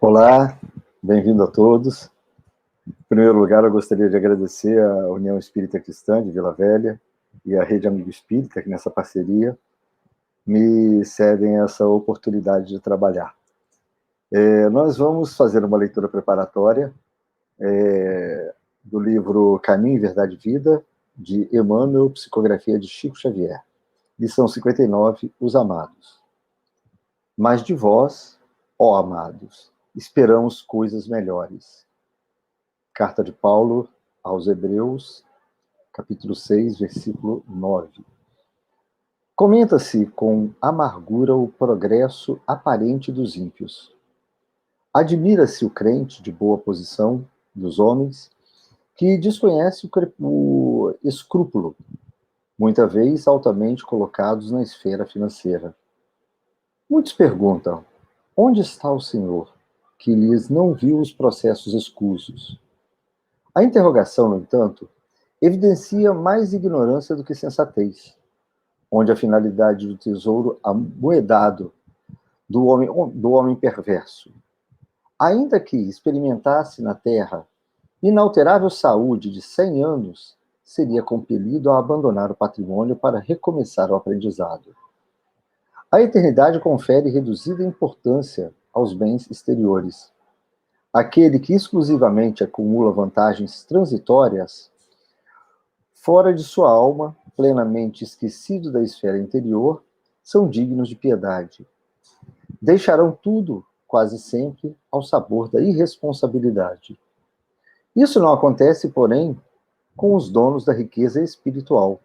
Olá, bem-vindo a todos. Em primeiro lugar, eu gostaria de agradecer à União Espírita Cristã de Vila Velha e à Rede Amigo Espírita, que nessa parceria me cedem essa oportunidade de trabalhar. Nós vamos fazer uma leitura preparatória do livro Caminho, Verdade e Vida, de Emmanuel, psicografia de Chico Xavier. Lição 59, Os Amados. Mas de vós, ó amados, esperamos coisas melhores. Carta de Paulo aos Hebreus, capítulo 6, versículo 9. Comenta-se com amargura o progresso aparente dos ímpios. Admira-se o crente de boa posição dos homens que desconhece o escrúpulo, muita vez altamente colocados na esfera financeira. Muitos perguntam, onde está o Senhor, que lhes não viu os processos escusos? A interrogação, no entanto, evidencia mais ignorância do que sensatez, onde a finalidade do tesouro amoedado do homem perverso, ainda que experimentasse na terra inalterável saúde de 100 anos, seria compelido a abandonar o patrimônio para recomeçar o aprendizado. A eternidade confere reduzida importância aos bens exteriores. Aquele que exclusivamente acumula vantagens transitórias, fora de sua alma, plenamente esquecido da esfera interior, são dignos de piedade. Deixarão tudo, quase sempre, ao sabor da irresponsabilidade. Isso não acontece, porém, com os donos da riqueza espiritual,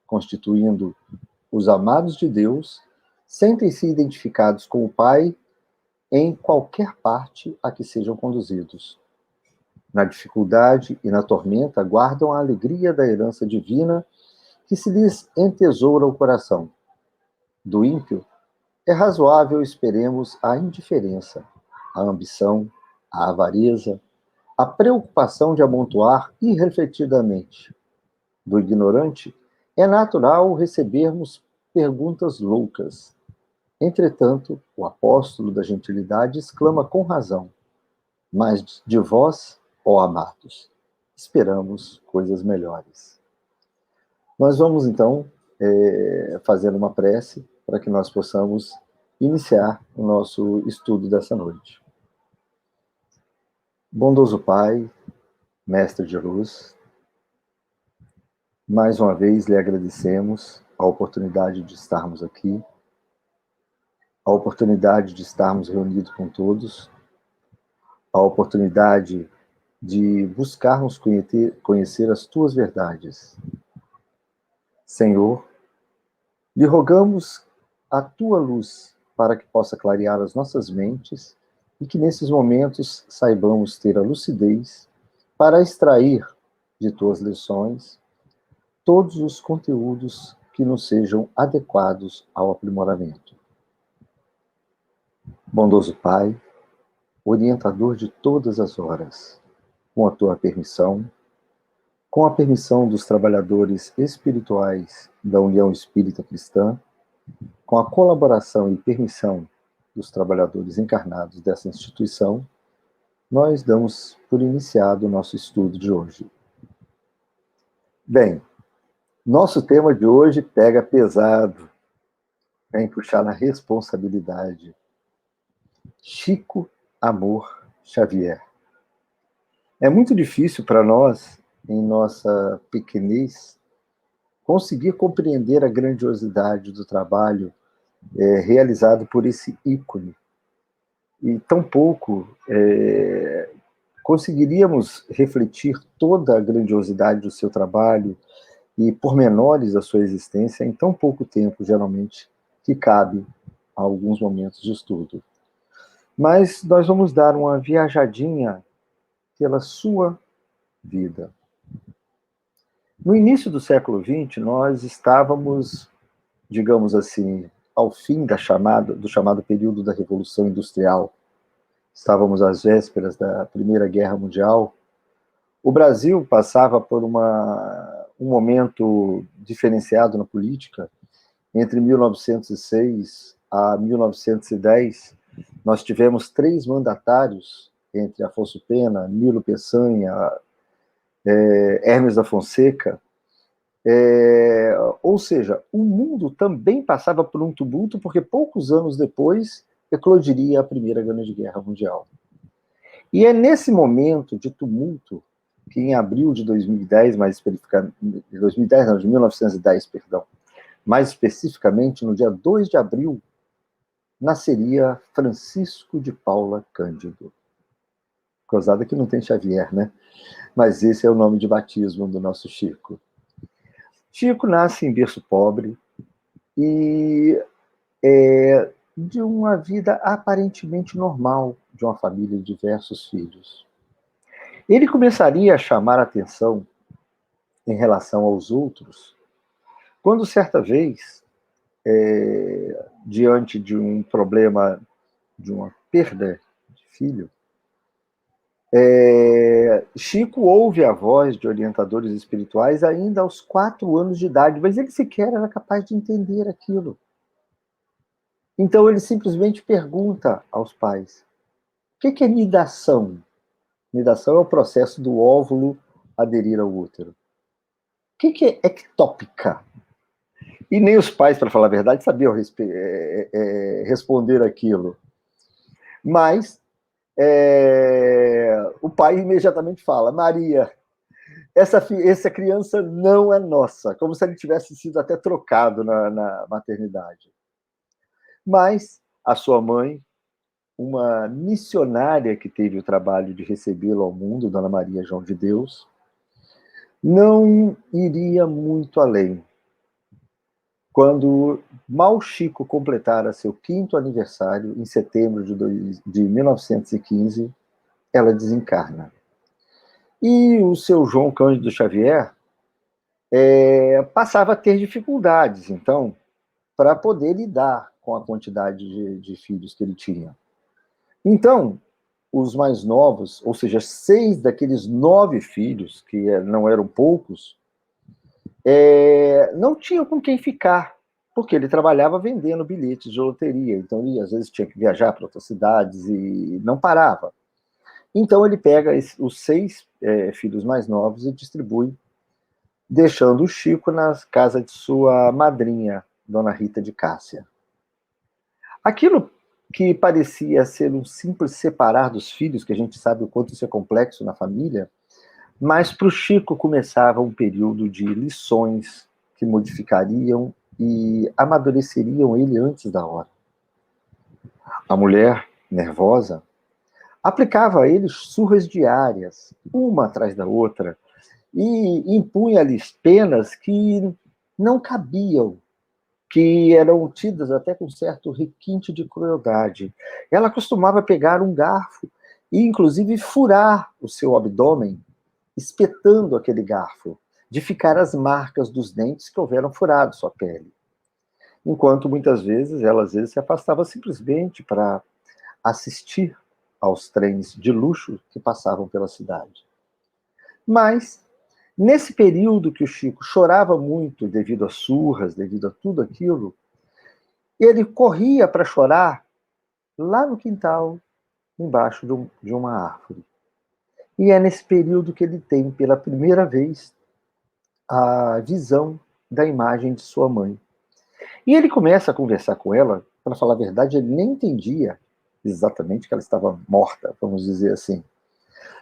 constituindo os amados de Deus, sentem-se identificados com o Pai em qualquer parte a que sejam conduzidos. Na dificuldade e na tormenta, guardam a alegria da herança divina que se lhes entesoura o coração. Do ímpio, é razoável esperemos a indiferença, a ambição, a avareza, a preocupação de amontoar irrefletidamente. Do ignorante, é natural recebermos perguntas loucas. Entretanto, o apóstolo da gentilidade exclama com razão, mas de vós, ó amados, esperamos coisas melhores. Nós vamos, então, fazer uma prece para que nós possamos iniciar o nosso estudo dessa noite. Bondoso Pai, Mestre de Luz, mais uma vez lhe agradecemos a oportunidade de estarmos aqui, a oportunidade de estarmos reunidos com todos, a oportunidade de buscarmos conhecer as tuas verdades. Senhor, lhe rogamos a tua luz para que possa clarear as nossas mentes e que nesses momentos saibamos ter a lucidez para extrair de tuas lições todos os conteúdos que nos sejam adequados ao aprimoramento. Bondoso Pai, orientador de todas as horas, com a tua permissão, com a permissão dos trabalhadores espirituais da União Espírita Cristã, com a colaboração e permissão dos trabalhadores encarnados dessa instituição, nós damos por iniciado o nosso estudo de hoje. Bem, nosso tema de hoje pega pesado, vem puxar na responsabilidade. Chico Amor Xavier. É muito difícil para nós, em nossa pequenez, conseguir compreender a grandiosidade do trabalho realizado por esse ícone. E tampouco conseguiríamos refletir toda a grandiosidade do seu trabalho e pormenores da sua existência em tão pouco tempo, geralmente, que cabe a alguns momentos de estudo. Mas nós vamos dar uma viajadinha pela sua vida. No início do século XX, nós estávamos, digamos assim, ao fim do chamado período da Revolução Industrial. Estávamos às vésperas da Primeira Guerra Mundial. O Brasil passava por um momento diferenciado na política. Entre 1906 a 1910, Nós tivemos 3 mandatários, entre Afonso Pena, Nilo Peçanha, Hermes da Fonseca, ou seja, o mundo também passava por um tumulto, porque poucos anos depois eclodiria a Primeira Grande Guerra Mundial. E é nesse momento de tumulto que em abril de 2010, mais especificamente, de 1910, perdão, mais especificamente no dia 2 de abril, nasceria Francisco de Paula Cândido. Cruzada que não tem Xavier, né? Mas esse é o nome de batismo do nosso Chico. Chico nasce em berço pobre e de uma vida aparentemente normal, de uma família de diversos filhos. Ele começaria a chamar a atenção em relação aos outros quando, certa vez, diante de um problema, de uma perda de filho, Chico ouve a voz de orientadores espirituais ainda aos 4 anos de idade, mas ele sequer era capaz de entender aquilo. Então ele simplesmente pergunta aos pais: o que é nidação? Nidação é o processo do óvulo aderir ao útero. O que é ectópica? E nem os pais, para falar a verdade, sabiam responder aquilo. Mas o pai imediatamente fala: Maria, essa criança não é nossa, como se ele tivesse sido até trocado na maternidade. Mas a sua mãe, uma missionária que teve o trabalho de recebê-lo ao mundo, Dona Maria João de Deus, não iria muito além. Quando mal Chico completara seu 5º aniversário, em setembro de 1915, ela desencarna. E o seu João Cândido Xavier passava a ter dificuldades, então, para poder lidar com a quantidade de filhos que ele tinha. Então, os mais novos, ou seja, 6 daqueles 9 filhos, que não eram poucos, não tinham com quem ficar, porque ele trabalhava vendendo bilhetes de loteria, então ele às vezes tinha que viajar para outras cidades e não parava. Então ele pega os 6 filhos mais novos e distribui, deixando o Chico na casa de sua madrinha, Dona Rita de Cássia. Aquilo que parecia ser um simples separar dos filhos, que a gente sabe o quanto isso é complexo na família, mas para o Chico começava um período de lições que modificariam e amadureceriam ele antes da hora. A mulher, nervosa, aplicava a ele surras diárias, uma atrás da outra, e impunha-lhes penas que não cabiam, que eram tidas até com certo requinte de crueldade. Ela costumava pegar um garfo e, inclusive, furar o seu abdômen, espetando aquele garfo, de ficar as marcas dos dentes que houveram furado sua pele. Enquanto muitas vezes ela se afastava simplesmente para assistir aos trens de luxo que passavam pela cidade. Mas, nesse período que o Chico chorava muito devido às surras, devido a tudo aquilo, ele corria para chorar lá no quintal, embaixo de uma árvore. E é nesse período que ele tem, pela primeira vez, a visão da imagem de sua mãe. E ele começa a conversar com ela, para falar a verdade, ele nem entendia exatamente que ela estava morta, vamos dizer assim.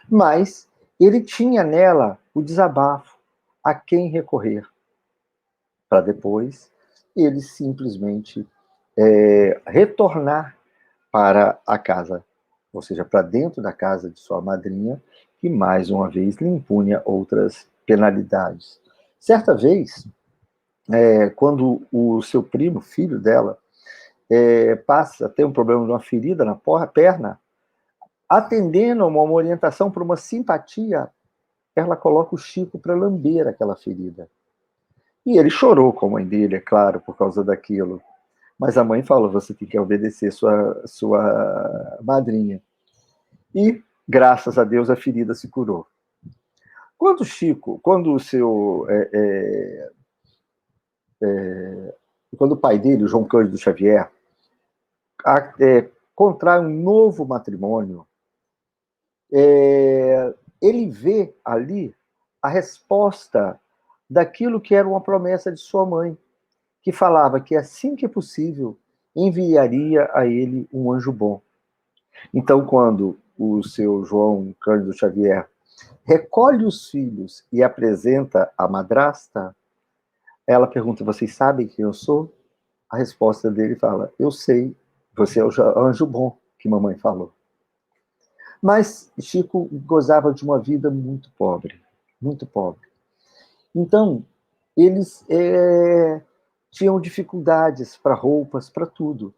Mas ele tinha nela o desabafo, a quem recorrer, para depois ele simplesmente retornar para a casa, ou seja, para dentro da casa de sua madrinha, que mais uma vez lhe impunha outras penalidades. Certa vez, quando o seu primo, filho dela, passa a ter um problema de uma ferida na perna, atendendo a uma orientação para uma simpatia, ela coloca o Chico para lamber aquela ferida. E ele chorou com a mãe dele, é claro, por causa daquilo. Mas a mãe falou: você tem que obedecer sua madrinha. E, graças a Deus, a ferida se curou. Quando o seu... quando o pai dele, o João Cândido Xavier, contrai um novo matrimônio, ele vê ali a resposta daquilo que era uma promessa de sua mãe, que falava que assim que possível enviaria a ele um anjo bom. Então, quando o seu João Cândido Xavier recolhe os filhos e apresenta a madrasta, ela pergunta: vocês sabem quem eu sou? A resposta dele fala: eu sei, você é o anjo bom que mamãe falou. Mas Chico gozava de uma vida muito pobre, muito pobre. Então, eles tinham dificuldades para roupas, para tudo.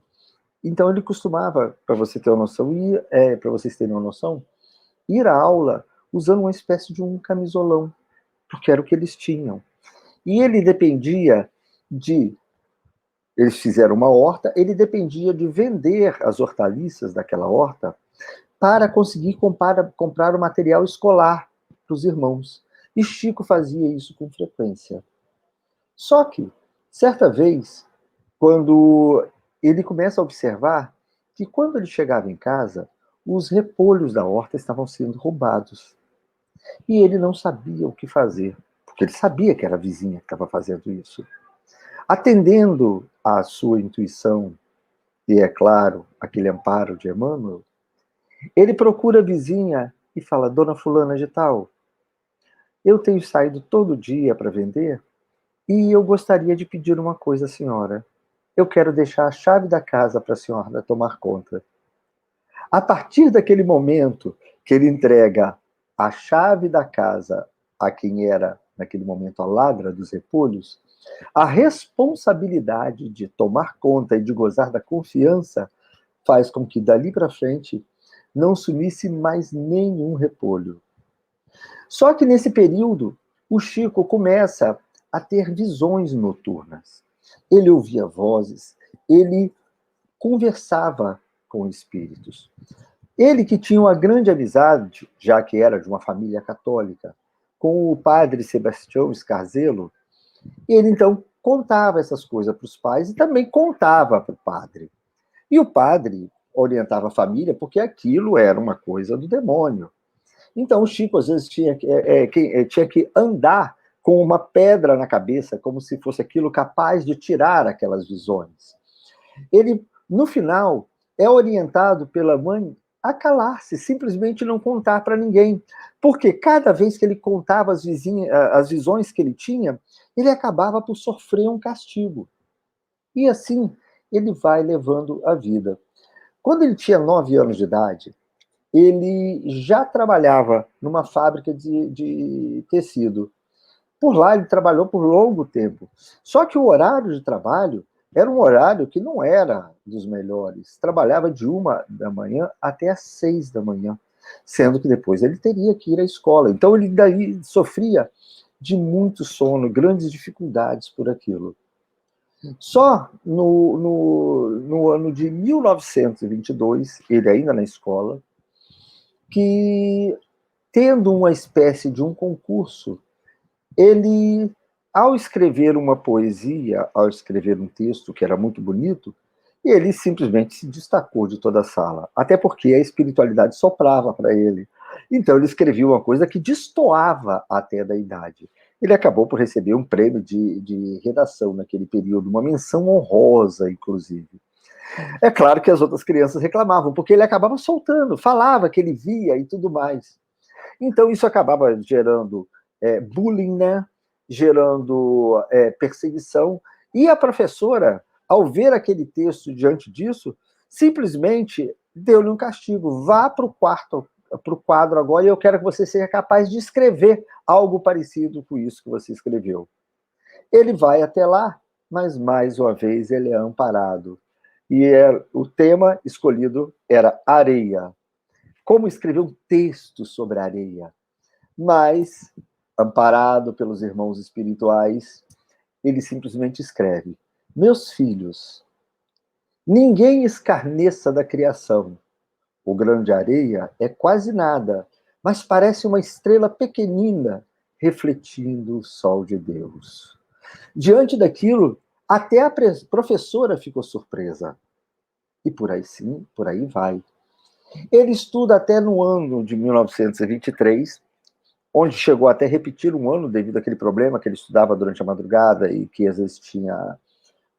Então, ele costumava, para você ter uma noção, para vocês terem uma noção, ir à aula usando uma espécie de um camisolão, porque era o que eles tinham. E ele dependia de... Eles fizeram uma horta, ele dependia de vender as hortaliças daquela horta para conseguir comprar o material escolar para os irmãos. E Chico fazia isso com frequência. Só que, certa vez, quando ele começa a observar que quando ele chegava em casa, os repolhos da horta estavam sendo roubados. E ele não sabia o que fazer, porque ele sabia que era a vizinha que estava fazendo isso. Atendendo à sua intuição, e é claro, aquele amparo de Emmanuel, ele procura a vizinha e fala: dona fulana de tal, eu tenho saído todo dia para vender e eu gostaria de pedir uma coisa à senhora. Eu quero deixar a chave da casa para a senhora tomar conta. A partir daquele momento que ele entrega a chave da casa a quem era, naquele momento, a ladra dos repolhos, a responsabilidade de tomar conta e de gozar da confiança faz com que, dali para frente, não sumisse mais nenhum repolho. Só que, nesse período, o Chico começa a ter visões noturnas. Ele ouvia vozes, ele conversava com espíritos. Ele que tinha uma grande amizade, já que era de uma família católica, com o padre Sebastião Scarzelo, ele então contava essas coisas para os pais e também contava para o padre. E o padre orientava a família porque aquilo era uma coisa do demônio. Então o Chico às vezes tinha que andar com uma pedra na cabeça, como se fosse aquilo capaz de tirar aquelas visões. Ele, no final, é orientado pela mãe a calar-se, simplesmente não contar para ninguém. Porque cada vez que ele contava as visões que ele tinha, ele acabava por sofrer um castigo. E assim ele vai levando a vida. Quando ele tinha 9 anos de idade, ele já trabalhava numa fábrica de tecido. Por lá ele trabalhou por longo tempo. Só que o horário de trabalho era um horário que não era dos melhores. Trabalhava de 1 da manhã até às 6 da manhã, sendo que depois ele teria que ir à escola. Então ele daí sofria de muito sono, grandes dificuldades por aquilo. Só no ano de 1922, ele ainda na escola, que, tendo uma espécie de um concurso, ele, ao escrever uma poesia, ao escrever um texto que era muito bonito, ele simplesmente se destacou de toda a sala, até porque a espiritualidade soprava para ele. Então ele escrevia uma coisa que destoava até da idade. Ele acabou por receber um prêmio de redação naquele período, uma menção honrosa, inclusive. É claro que as outras crianças reclamavam, porque ele acabava soltando, falava que ele via e tudo mais. Então isso acabava gerando bullying, né? Gerando perseguição. E a professora, ao ver aquele texto diante disso, simplesmente deu-lhe um castigo. Vá para o quadro agora, e eu quero que você seja capaz de escrever algo parecido com isso que você escreveu. Ele vai até lá, mas mais uma vez ele é amparado. E o tema escolhido era areia. Como escrever um texto sobre areia? Mas, amparado pelos irmãos espirituais, ele simplesmente escreve: meus filhos, ninguém escarneça da criação. O grão de areia é quase nada, mas parece uma estrela pequenina refletindo o sol de Deus. Diante daquilo, até a professora ficou surpresa. E por aí sim, por aí vai. Ele estuda até no ano de 1923, onde chegou até repetir um ano devido àquele problema que ele estudava durante a madrugada e que às vezes tinha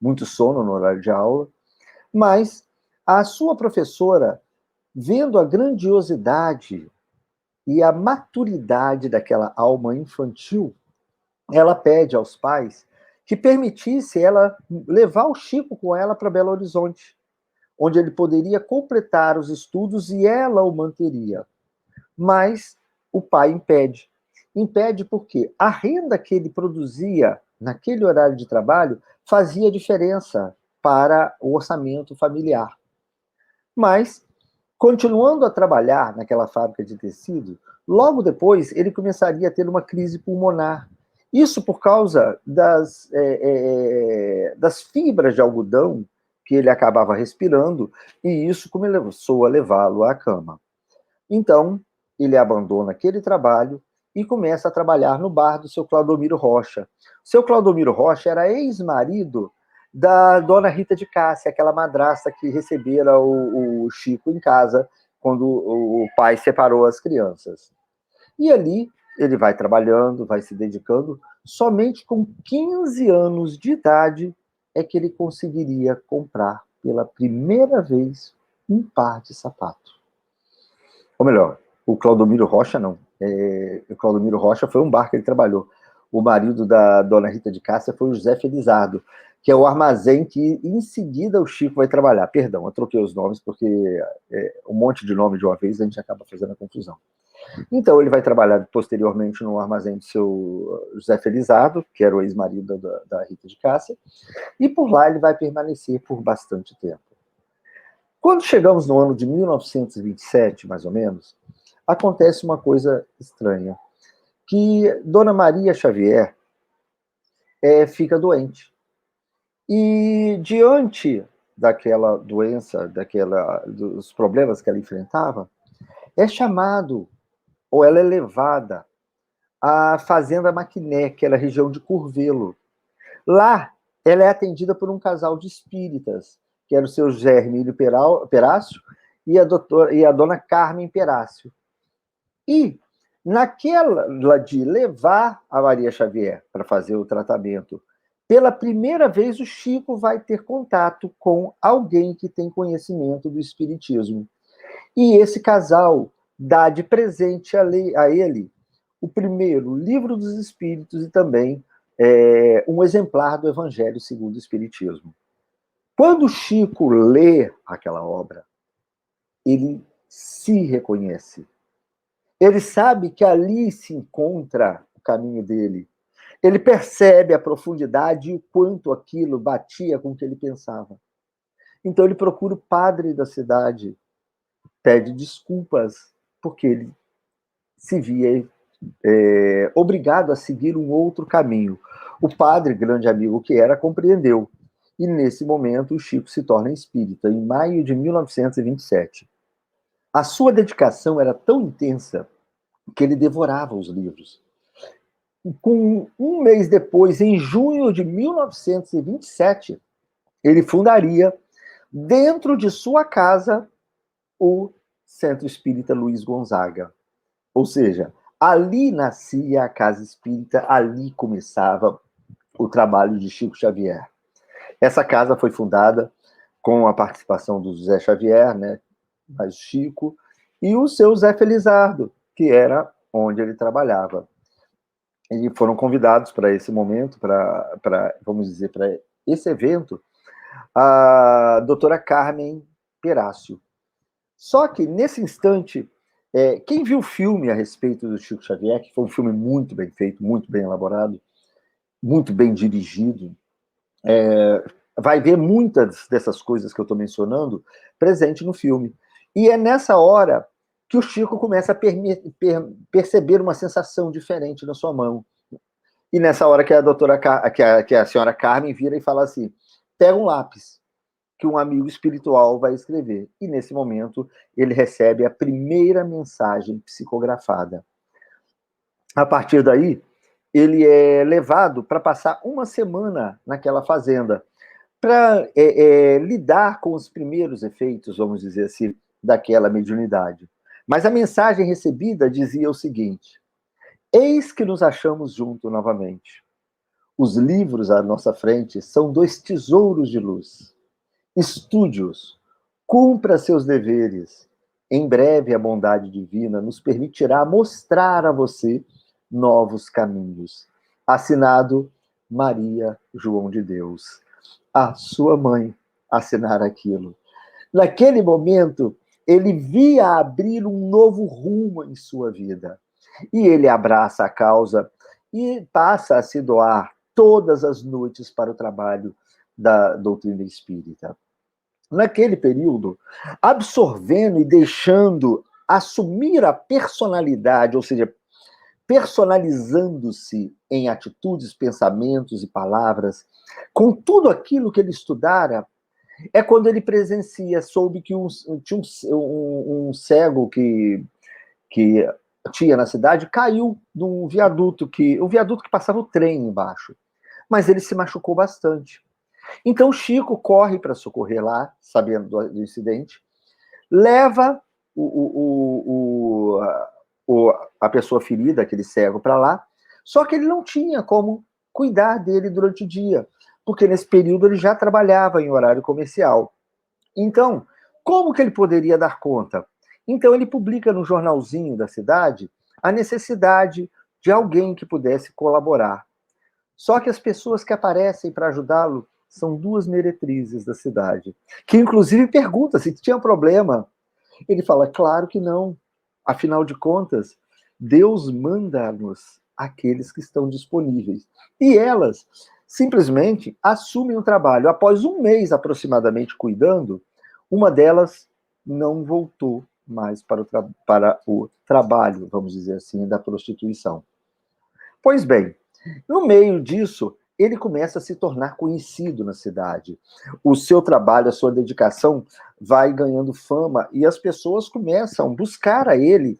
muito sono no horário de aula. Mas a sua professora, vendo a grandiosidade e a maturidade daquela alma infantil, ela pede aos pais que permitisse ela levar o Chico com ela para Belo Horizonte, onde ele poderia completar os estudos e ela o manteria. Mas o pai impede. Impede porque a renda que ele produzia naquele horário de trabalho fazia diferença para o orçamento familiar. Mas, continuando a trabalhar naquela fábrica de tecido, logo depois ele começaria a ter uma crise pulmonar. Isso por causa das fibras de algodão que ele acabava respirando, e isso começou a levá-lo à cama. Então, ele abandona aquele trabalho e começa a trabalhar no bar do seu Claudomiro Rocha. O seu Claudomiro Rocha era ex-marido da dona Rita de Cássia, aquela madrasta que recebera o Chico em casa quando o pai separou as crianças. E ali ele vai trabalhando, vai se dedicando. Somente com 15 anos de idade é que ele conseguiria comprar pela primeira vez um par de sapatos. Ou melhor, o Claudomiro Rocha não. O Claudomiro Rocha foi um bar que ele trabalhou. O marido da dona Rita de Cássia foi o José Felizardo, que é o armazém que em seguida o Chico vai trabalhar. Perdão, eu troquei os nomes porque um monte de nome de uma vez a gente acaba fazendo a confusão. Então ele vai trabalhar posteriormente no armazém do seu José Felizardo, que era o ex-marido da Rita de Cássia, e por lá ele vai permanecer por bastante tempo. Quando chegamos no ano de 1927, mais ou menos, acontece uma coisa estranha, que Dona Maria Xavier fica doente. E diante daquela doença, dos problemas que ela enfrentava, é chamado, ou ela é levada à Fazenda Maquiné, que era a região de Curvelo. Lá, ela é atendida por um casal de espíritas, que era o seu José Hermílio Perácio e a dona Carmen Perácio. E naquela de levar a Maria Xavier para fazer o tratamento, pela primeira vez o Chico vai ter contato com alguém que tem conhecimento do espiritismo. E esse casal dá de presente a ele o primeiro livro dos Espíritos e também um exemplar do Evangelho segundo o Espiritismo. Quando Chico lê aquela obra, ele se reconhece. Ele sabe que ali se encontra o caminho dele. Ele percebe a profundidade e o quanto aquilo batia com o que ele pensava. Então ele procura o padre da cidade, pede desculpas, porque ele se via obrigado a seguir um outro caminho. O padre, grande amigo que era, compreendeu. E nesse momento o Chico se torna espírita, em maio de 1927. A sua dedicação era tão intensa que ele devorava os livros. Com um mês depois, em junho de 1927, ele fundaria, dentro de sua casa, o Centro Espírita Luiz Gonzaga. Ou seja, ali nascia a Casa Espírita, ali começava o trabalho de Chico Xavier. Essa casa foi fundada com a participação do José Xavier, né, mais Chico, e o seu Zé Felizardo, que era onde ele trabalhava. E foram convidados para esse momento, vamos dizer, para esse evento, a doutora Carmen Perácio. Só que, nesse instante, quem viu o filme a respeito do Chico Xavier, que foi um filme muito bem feito, muito bem elaborado, muito bem dirigido, vai ver muitas dessas coisas que eu estou mencionando presente no filme. E é nessa hora que o Chico começa a perceber uma sensação diferente na sua mão. E nessa hora que a senhora Carmen vira e fala assim: pega um lápis, que um amigo espiritual vai escrever. E nesse momento ele recebe a primeira mensagem psicografada. A partir daí, ele é levado para passar uma semana naquela fazenda, para lidar com os primeiros efeitos, vamos dizer assim, daquela mediunidade. Mas a mensagem recebida dizia o seguinte: eis que nos achamos juntos novamente. Os livros à nossa frente são dois tesouros de luz. Estude-os, cumpra seus deveres. Em breve a bondade divina nos permitirá mostrar a você novos caminhos. Assinado Maria João de Deus. A sua mãe assinar aquilo. Naquele momento, ele via abrir um novo rumo em sua vida. E ele abraça a causa e passa a se doar todas as noites para o trabalho da doutrina espírita. Naquele período, absorvendo e deixando assumir a personalidade, ou seja, personalizando-se em atitudes, pensamentos e palavras, com tudo aquilo que ele estudara, é quando ele presencia, soube que tinha um cego que tinha na cidade, caiu de um viaduto que passava o trem embaixo. Mas ele se machucou bastante. Então Chico corre para socorrer lá, sabendo do incidente, leva a pessoa ferida, aquele cego, para lá, só que ele não tinha como cuidar dele durante o dia, porque nesse período ele já trabalhava em horário comercial. Então, como que ele poderia dar conta? Então ele publica no jornalzinho da cidade a necessidade de alguém que pudesse colaborar. Só que as pessoas que aparecem para ajudá-lo são duas meretrizes da cidade, que inclusive perguntam se tinha problema. Ele fala, claro que não. Afinal de contas, Deus manda-nos aqueles que estão disponíveis. E elas simplesmente assumem o trabalho. Após um mês aproximadamente cuidando, uma delas não voltou mais para o trabalho, vamos dizer assim, da prostituição. Pois bem, no meio disso, ele começa a se tornar conhecido na cidade. O seu trabalho, a sua dedicação vai ganhando fama e as pessoas começam a buscar a ele.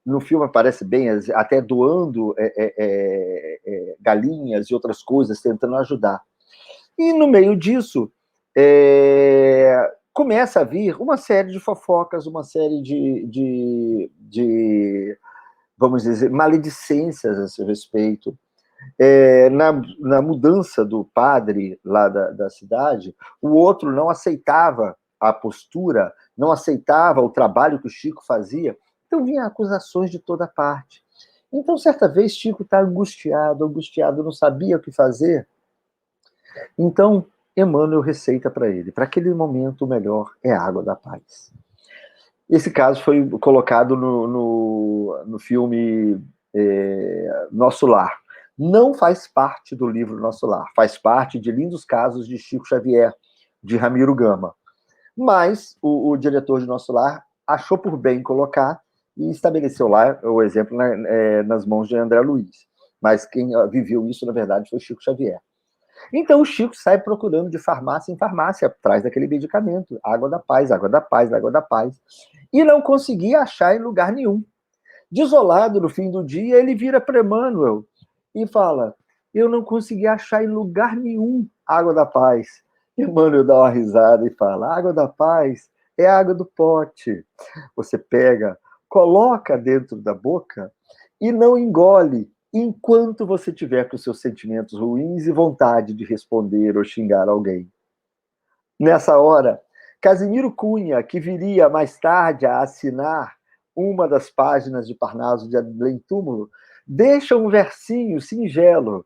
No filme aparece bem, até doando galinhas e outras coisas, tentando ajudar. E no meio disso, começa a vir uma série de fofocas, uma série de vamos dizer, maledicências a seu respeito. Na mudança do padre lá da cidade, o outro não aceitava a postura, não aceitava o trabalho que o Chico fazia, então vinha acusações de toda parte. Então, certa vez, Chico está angustiado, não sabia o que fazer. Então, Emmanuel receita para ele, para aquele momento o melhor é a água da paz. Esse caso foi colocado no filme Nosso Lar. Não faz parte do livro Nosso Lar, faz parte de Lindos Casos de Chico Xavier, de Ramiro Gama. Mas o diretor de Nosso Lar achou por bem colocar e estabeleceu lá o exemplo nas mãos de André Luiz. Mas quem viveu isso, na verdade, foi Chico Xavier. Então o Chico sai procurando de farmácia em farmácia, atrás daquele medicamento, água da paz, água da paz, água da paz. E não conseguia achar em lugar nenhum. Desolado, no fim do dia, ele vira para Emmanuel e fala, eu não consegui achar em lugar nenhum água da paz. Emmanuel dá uma risada e fala, água da paz é a água do pote. Você pega, coloca dentro da boca e não engole enquanto você tiver com seus sentimentos ruins e vontade de responder ou xingar alguém. Nessa hora, Casimiro Cunha, que viria mais tarde a assinar uma das páginas de Parnaso de Além Túmulo, deixa um versinho singelo.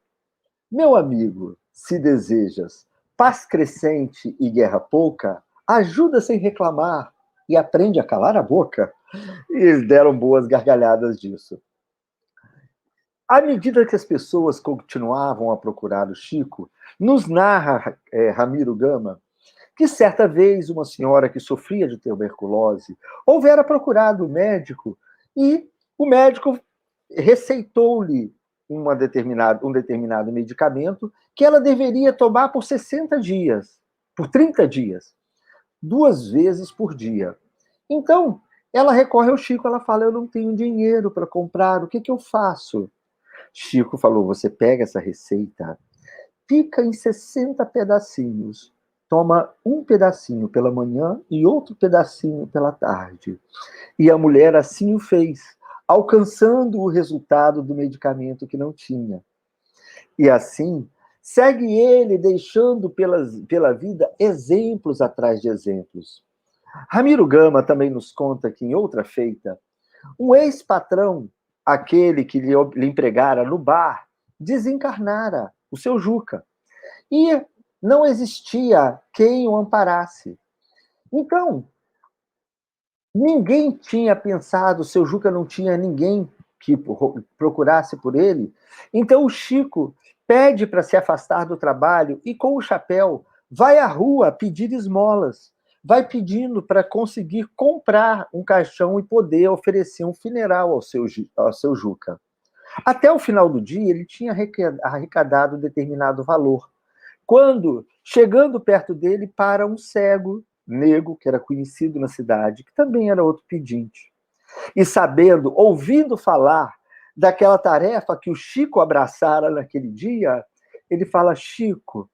Meu amigo, se desejas paz crescente e guerra pouca, ajuda sem reclamar e aprende a calar a boca. E eles deram boas gargalhadas disso. À medida que as pessoas continuavam a procurar o Chico, nos narra Ramiro Gama que certa vez uma senhora que sofria de tuberculose houvera procurado o médico e o médico receitou-lhe um determinado medicamento que ela deveria tomar por 60 dias, por 30 dias, 2 vezes por dia. Então, ela recorre ao Chico, ela fala, eu não tenho dinheiro para comprar, o que eu faço? Chico falou, você pega essa receita fica em 60 pedacinhos. Toma um pedacinho pela manhã e outro pedacinho pela tarde. E a mulher assim o fez, alcançando o resultado do medicamento que não tinha. E assim, segue ele deixando pela vida exemplos atrás de exemplos. Ramiro Gama também nos conta que, em outra feita, um ex-patrão, aquele que lhe empregara no bar, desencarnara, o seu Juca. E não existia quem o amparasse. Então, ninguém tinha pensado, o seu Juca não tinha ninguém que procurasse por ele. Então o Chico pede para se afastar do trabalho e, com o chapéu, vai à rua pedir esmolas. Vai pedindo para conseguir comprar um caixão e poder oferecer um funeral ao seu Juca. Até o final do dia, ele tinha arrecadado determinado valor. Quando, chegando perto dele, para um cego negro, que era conhecido na cidade, que também era outro pedinte. E sabendo, ouvindo falar daquela tarefa que o Chico abraçara naquele dia, ele fala: Chico,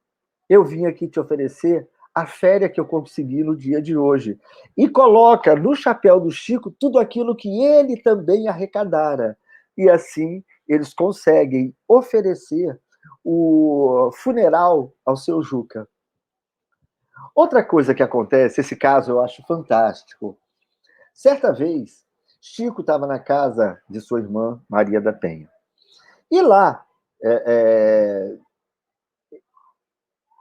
eu vim aqui te oferecer a férias que eu consegui no dia de hoje. E coloca no chapéu do Chico tudo aquilo que ele também arrecadara. E assim eles conseguem oferecer o funeral ao seu Juca. Outra coisa que acontece, esse caso eu acho fantástico. Certa vez, Chico estava na casa de sua irmã, Maria da Penha. E lá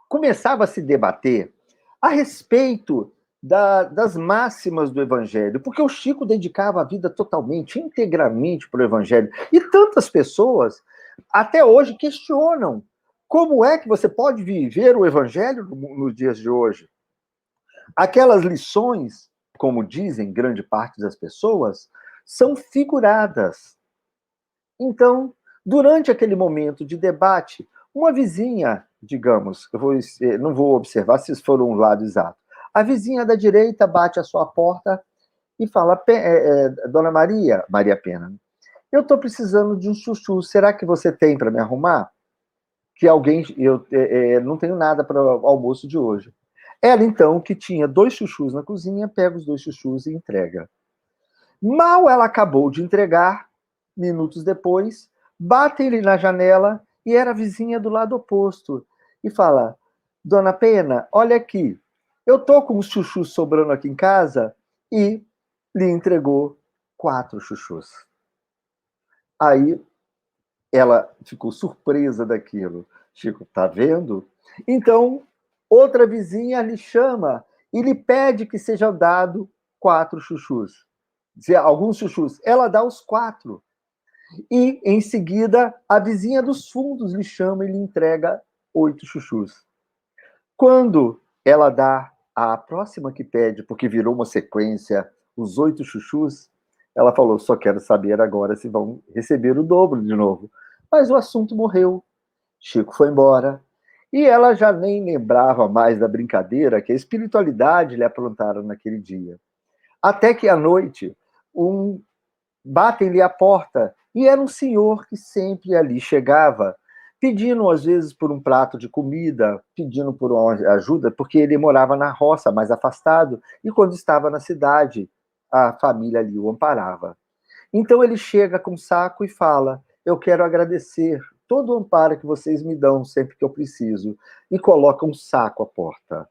começava a se debater a respeito das máximas do Evangelho, porque o Chico dedicava a vida totalmente, integralmente para o Evangelho. E tantas pessoas, até hoje, questionam como é que você pode viver o Evangelho nos dias de hoje. Aquelas lições, como dizem grande parte das pessoas, são figuradas. Então, durante aquele momento de debate, uma vizinha, digamos, não vou observar se for um lado exato, a vizinha da direita bate a sua porta e fala: Dona Maria, Maria Pena, eu estou precisando de um chuchu, será que você tem para me arrumar? Que alguém, eu não tenho nada para o almoço de hoje. Ela, então, que tinha 2 chuchus na cozinha, pega os 2 chuchus e entrega. Mal ela acabou de entregar, minutos depois, batem-lhe na janela e era a vizinha do lado oposto. E fala: Dona Pena, olha aqui, eu tô com os chuchus sobrando aqui em casa, e lhe entregou 4 chuchus. Aí ela ficou surpresa daquilo. Chico, tá vendo? Então, outra vizinha lhe chama e lhe pede que seja dado 4 chuchus. Alguns chuchus. Ela dá os 4. E, em seguida, a vizinha dos fundos lhe chama e lhe entrega 8 chuchus. Quando ela dá a próxima que pede, porque virou uma sequência, os 8 chuchus, ela falou: só quero saber agora se vão receber o dobro de novo. Mas o assunto morreu. Chico foi embora. E ela já nem lembrava mais da brincadeira que a espiritualidade lhe aprontaram naquele dia. Até que à noite, batem-lhe a porta, e era um senhor que sempre ali chegava, pedindo às vezes por um prato de comida, pedindo por uma ajuda, porque ele morava na roça, mais afastado, e quando estava na cidade, a família ali o amparava. Então ele chega com um saco e fala: eu quero agradecer todo o amparo que vocês me dão sempre que eu preciso, e coloca um saco à porta.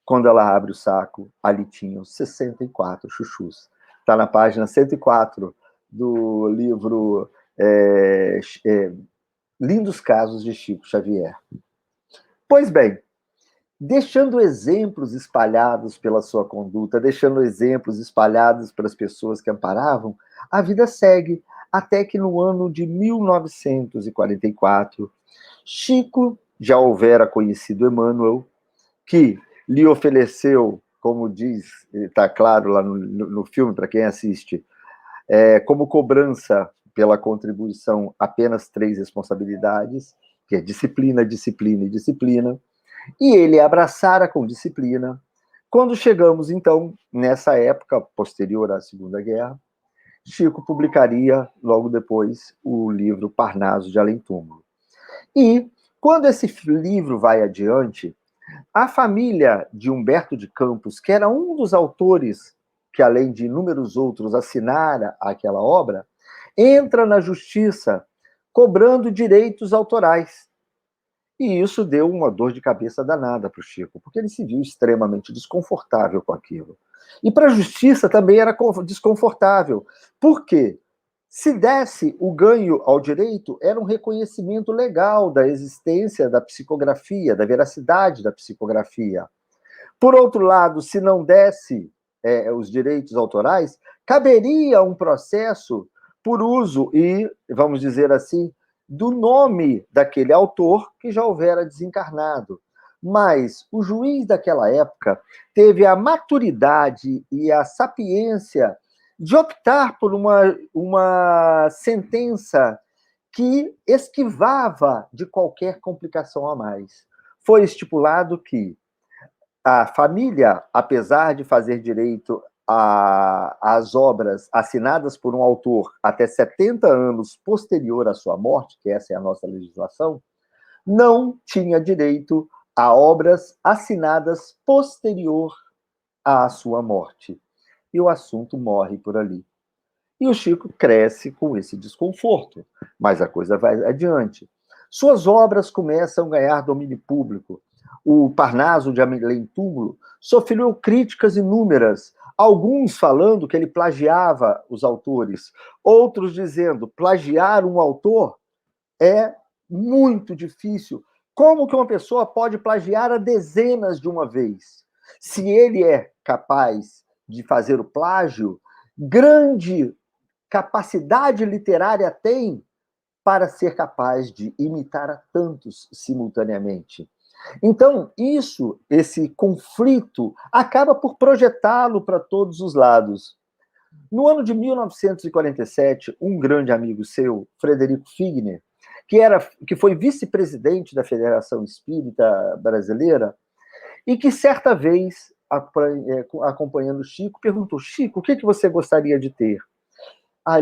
Quando ela abre o saco, ali tinham 64 chuchus. Está na página 104 do livro Lindos Casos de Chico Xavier. Pois bem, deixando exemplos espalhados pela sua conduta, deixando exemplos espalhados para as pessoas que amparavam, a vida segue até que no ano de 1944, Chico já houvera conhecido Emmanuel, que lhe ofereceu, como diz, está claro lá no filme, para quem assiste, como cobrança pela contribuição, apenas 3 responsabilidades, que é disciplina, disciplina e disciplina, e ele abraçara com disciplina. Quando chegamos, então, nessa época posterior à Segunda Guerra, Chico publicaria, logo depois, o livro Parnaso de Além Túmulo. E Quando esse livro vai adiante, a família de Humberto de Campos, que era um dos autores que, além de inúmeros outros, assinara aquela obra, entra na justiça cobrando direitos autorais. E isso deu uma dor de cabeça danada para o Chico, porque ele se viu extremamente desconfortável com aquilo. E para a justiça também era desconfortável. Por quê? Se desse o ganho ao direito, era um reconhecimento legal da existência da psicografia, da veracidade da psicografia. Por outro lado, se não desse os direitos autorais, caberia um processo por uso e, vamos dizer assim, do nome daquele autor que já houvera desencarnado. Mas o juiz daquela época teve a maturidade e a sapiência de optar por uma sentença que esquivava de qualquer complicação a mais. Foi estipulado que a família, apesar de fazer direito às obras assinadas por um autor até 70 anos posterior à sua morte, que essa é a nossa legislação, não tinha direito a obras assinadas posterior à sua morte. E o assunto morre por ali. E o Chico cresce com esse desconforto, mas a coisa vai adiante. Suas obras começam a ganhar domínio público. O Parnaso de Além Túmulo sofreu críticas inúmeras, alguns falando que ele plagiava os autores, outros dizendo plagiar um autor é muito difícil. Como que uma pessoa pode plagiar a dezenas de uma vez? Se ele é capaz de fazer o plágio, grande capacidade literária tem para ser capaz de imitar a tantos simultaneamente. Então, esse conflito, acaba por projetá-lo para todos os lados. No ano de 1947, um grande amigo seu, Frederico Figner, que foi vice-presidente da Federação Espírita Brasileira, e que certa vez, acompanhando Chico, perguntou: Chico, o que você gostaria de ter?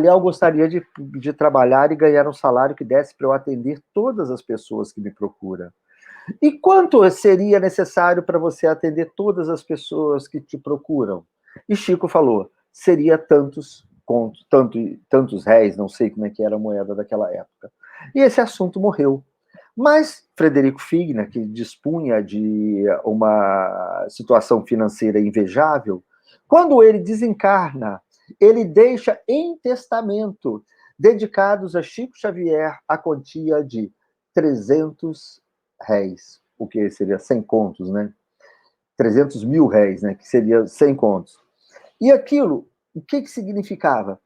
Eu gostaria de trabalhar e ganhar um salário que desse para eu atender todas as pessoas que me procuram. E quanto seria necessário para você atender todas as pessoas que te procuram? E Chico falou, seria tantos réis, não sei como é que era a moeda daquela época. E esse assunto morreu. Mas Frederico Figner, que dispunha de uma situação financeira invejável, quando ele desencarna, ele deixa em testamento, dedicados a Chico Xavier, a quantia de 300 réis, o que seria 100 contos, né? 300 mil réis, né? Que seria 100 contos. E aquilo, o que significava?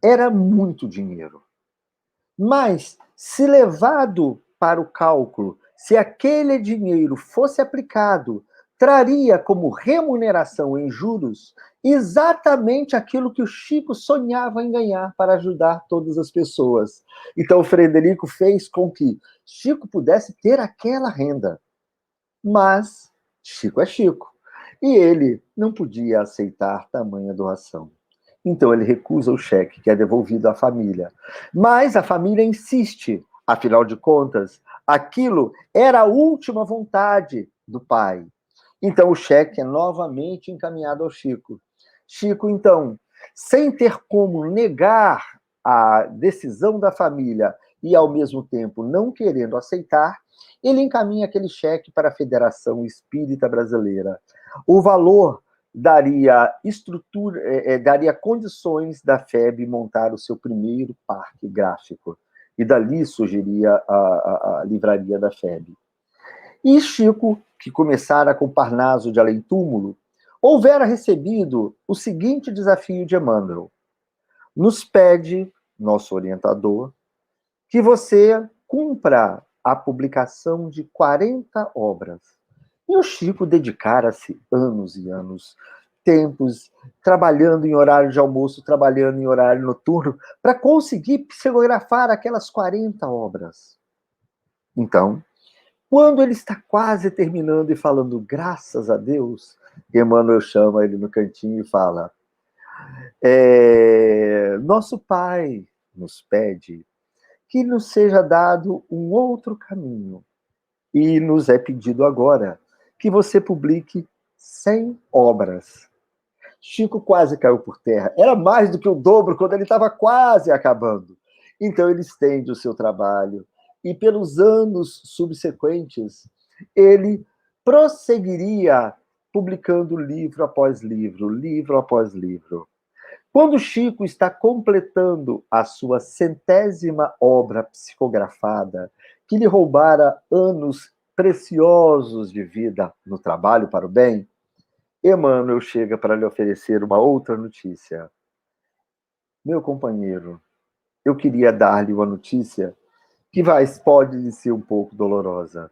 Era muito dinheiro. Mas, se levado para o cálculo, se aquele dinheiro fosse aplicado, traria como remuneração em juros exatamente aquilo que o Chico sonhava em ganhar para ajudar todas as pessoas. Então, o Frederico fez com que Chico pudesse ter aquela renda. Mas Chico é Chico. E ele não podia aceitar tamanha doação. Então ele recusa o cheque, que é devolvido à família. Mas a família insiste, afinal de contas, aquilo era a última vontade do pai. Então o cheque é novamente encaminhado ao Chico. Chico, então, sem ter como negar a decisão da família e, ao mesmo tempo, não querendo aceitar, ele encaminha aquele cheque para a Federação Espírita Brasileira. O valor daria condições da FEB montar o seu primeiro parque gráfico. E dali surgiria a livraria da FEB. E Chico, que começara com Parnaso de Além Túmulo, houvera recebido o seguinte desafio de Emmanuel. Nos pede, nosso orientador, que você cumpra a publicação de 40 obras. E o Chico dedicara-se anos e anos, tempos, trabalhando em horário de almoço, trabalhando em horário noturno, para conseguir psicografar aquelas 40 obras. Então, quando ele está quase terminando e falando graças a Deus, Emmanuel chama ele no cantinho e fala: nosso Pai nos pede que nos seja dado um outro caminho. E nos é pedido agora que você publique 100 obras. Chico quase caiu por terra. Era mais do que o dobro quando ele estava quase acabando. Então ele estende o seu trabalho e pelos anos subsequentes ele prosseguiria publicando livro após livro, livro após livro. Quando Chico está completando a sua 100ª obra psicografada, que lhe roubara anos preciosos de vida no trabalho para o bem, Emmanuel chega para lhe oferecer uma outra notícia. Meu companheiro, eu queria dar-lhe uma notícia que pode lhe ser um pouco dolorosa.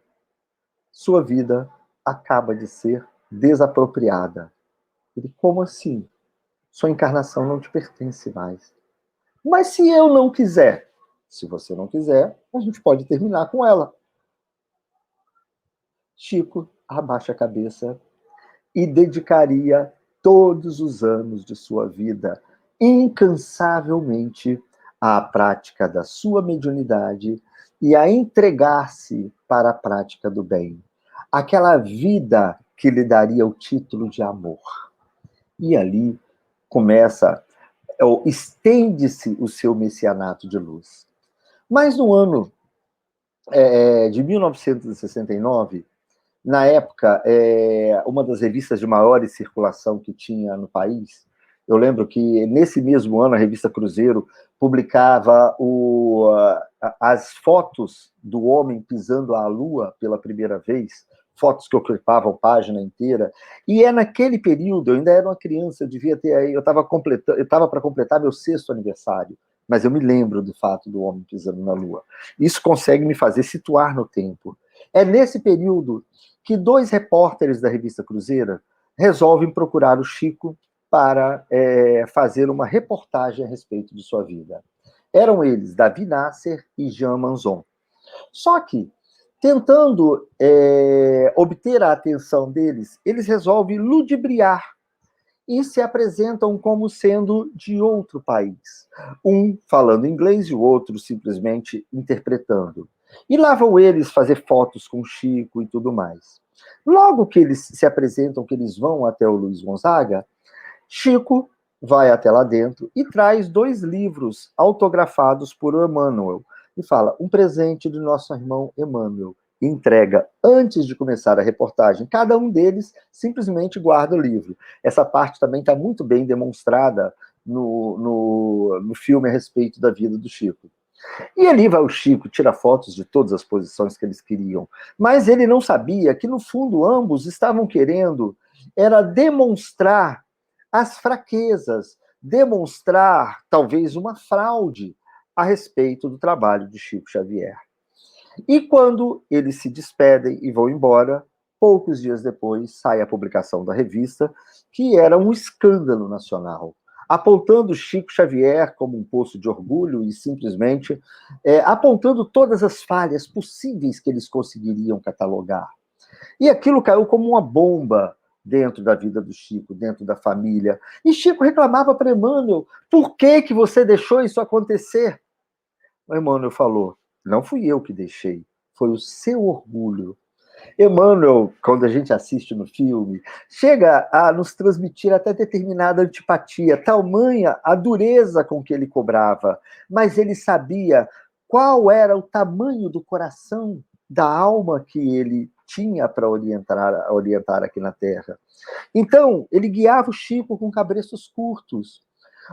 Sua vida acaba de ser desapropriada. Ele, como assim? Sua encarnação não te pertence mais. Mas se eu não quiser? Se você não quiser, a gente pode terminar com ela. Chico abaixa a cabeça e dedicaria todos os anos de sua vida incansavelmente à prática da sua mediunidade e a entregar-se para a prática do bem. Aquela vida que lhe daria o título de amor. E ali começa, estende-se o seu messianato de luz. Mas no ano de 1969, na época, uma das revistas de maior circulação que tinha no país, eu lembro que nesse mesmo ano a revista Cruzeiro publicava as fotos do homem pisando a lua pela primeira vez, fotos que ocupavam página inteira, e naquele período, eu ainda era uma criança, eu estava para completar meu 6º aniversário, mas eu me lembro do fato do homem pisando na lua. Isso consegue me fazer situar no tempo. É nesse período que 2 repórteres da revista Cruzeiro resolvem procurar o Chico para fazer uma reportagem a respeito de sua vida. Eram eles Davi Nasser e Jean Manzon. Só que, tentando obter a atenção deles, eles resolvem ludibriar e se apresentam como sendo de outro país. Um falando inglês e o outro simplesmente interpretando. E lá vão eles fazer fotos com Chico e tudo mais. Logo que eles se apresentam, que eles vão até o Luiz Gonzaga, Chico vai até lá dentro e traz 2 livros autografados por Emmanuel. E fala, um presente do nosso irmão Emmanuel. E entrega, antes de começar a reportagem, cada um deles simplesmente guarda o livro. Essa parte também está muito bem demonstrada no filme a respeito da vida do Chico. E ali vai o Chico, tira fotos de todas as posições que eles queriam. Mas ele não sabia que, no fundo, ambos estavam querendo era demonstrar as fraquezas, demonstrar, talvez, uma fraude a respeito do trabalho de Chico Xavier. E quando eles se despedem e vão embora, poucos dias depois sai a publicação da revista, que era um escândalo nacional, apontando Chico Xavier como um poço de orgulho e simplesmente apontando todas as falhas possíveis que eles conseguiriam catalogar. E aquilo caiu como uma bomba dentro da vida do Chico, dentro da família. E Chico reclamava para Emmanuel, por que você deixou isso acontecer? O Emmanuel falou, não fui eu que deixei, foi o seu orgulho. Emmanuel, quando a gente assiste no filme, chega a nos transmitir até determinada antipatia, tamanha a dureza com que ele cobrava, mas ele sabia qual era o tamanho do coração, da alma que ele tinha para orientar aqui na Terra. Então, ele guiava o Chico com cabreços curtos.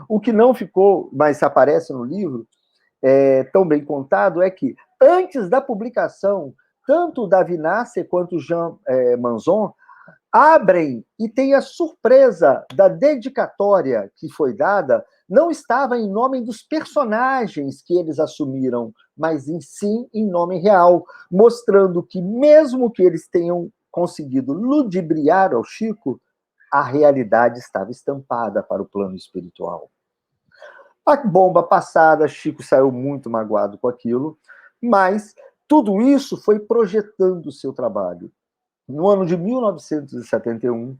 O que não ficou, mas aparece no livro, tão bem contado, é que antes da publicação, tanto o Davi Nasser quanto o Jean Manzon abrem e tem a surpresa da dedicatória que foi dada, não estava em nome dos personagens que eles assumiram, mas sim em nome real, mostrando que mesmo que eles tenham conseguido ludibriar ao Chico, a realidade estava estampada para o plano espiritual. A bomba passada, Chico saiu muito magoado com aquilo, mas tudo isso foi projetando o seu trabalho. No ano de 1971,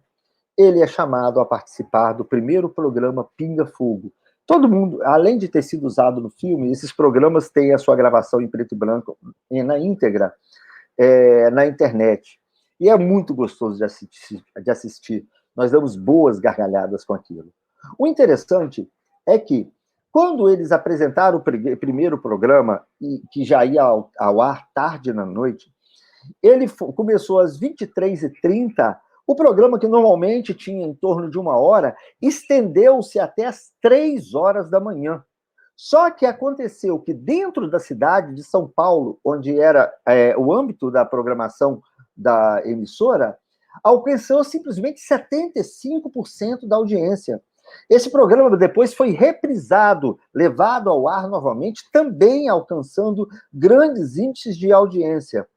ele é chamado a participar do primeiro programa Pinga Fogo, Todo mundo, além de ter sido usado no filme, esses programas têm a sua gravação em preto e branco na íntegra, na internet. E é muito gostoso de assistir. Nós damos boas gargalhadas com aquilo. O interessante é que, quando eles apresentaram o primeiro programa, que já ia ao ar tarde na noite, ele começou às 23h30. O programa, que normalmente tinha em torno de 1 hora, estendeu-se até às 3 horas da manhã. Só que aconteceu que, dentro da cidade de São Paulo, onde era o âmbito da programação da emissora, alcançou simplesmente 75% da audiência. Esse programa depois foi reprisado, levado ao ar novamente, também alcançando grandes índices de audiência.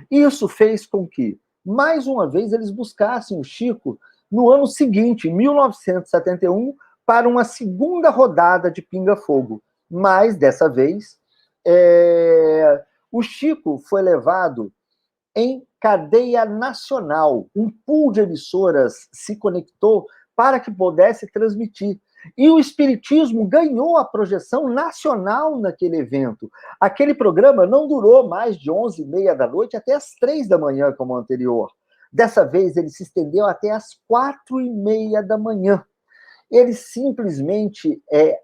Isso fez com que, mais uma vez, eles buscassem o Chico no ano seguinte, em 1971, para uma segunda rodada de Pinga Fogo. Mas, dessa vez, o Chico foi levado em cadeia nacional. Um pool de emissoras se conectou para que pudesse transmitir. E o Espiritismo ganhou a projeção nacional naquele evento. Aquele programa não durou mais de 11h30 da noite até as 3 da manhã, como o anterior. Dessa vez, ele se estendeu até as 4h30 da manhã. Ele simplesmente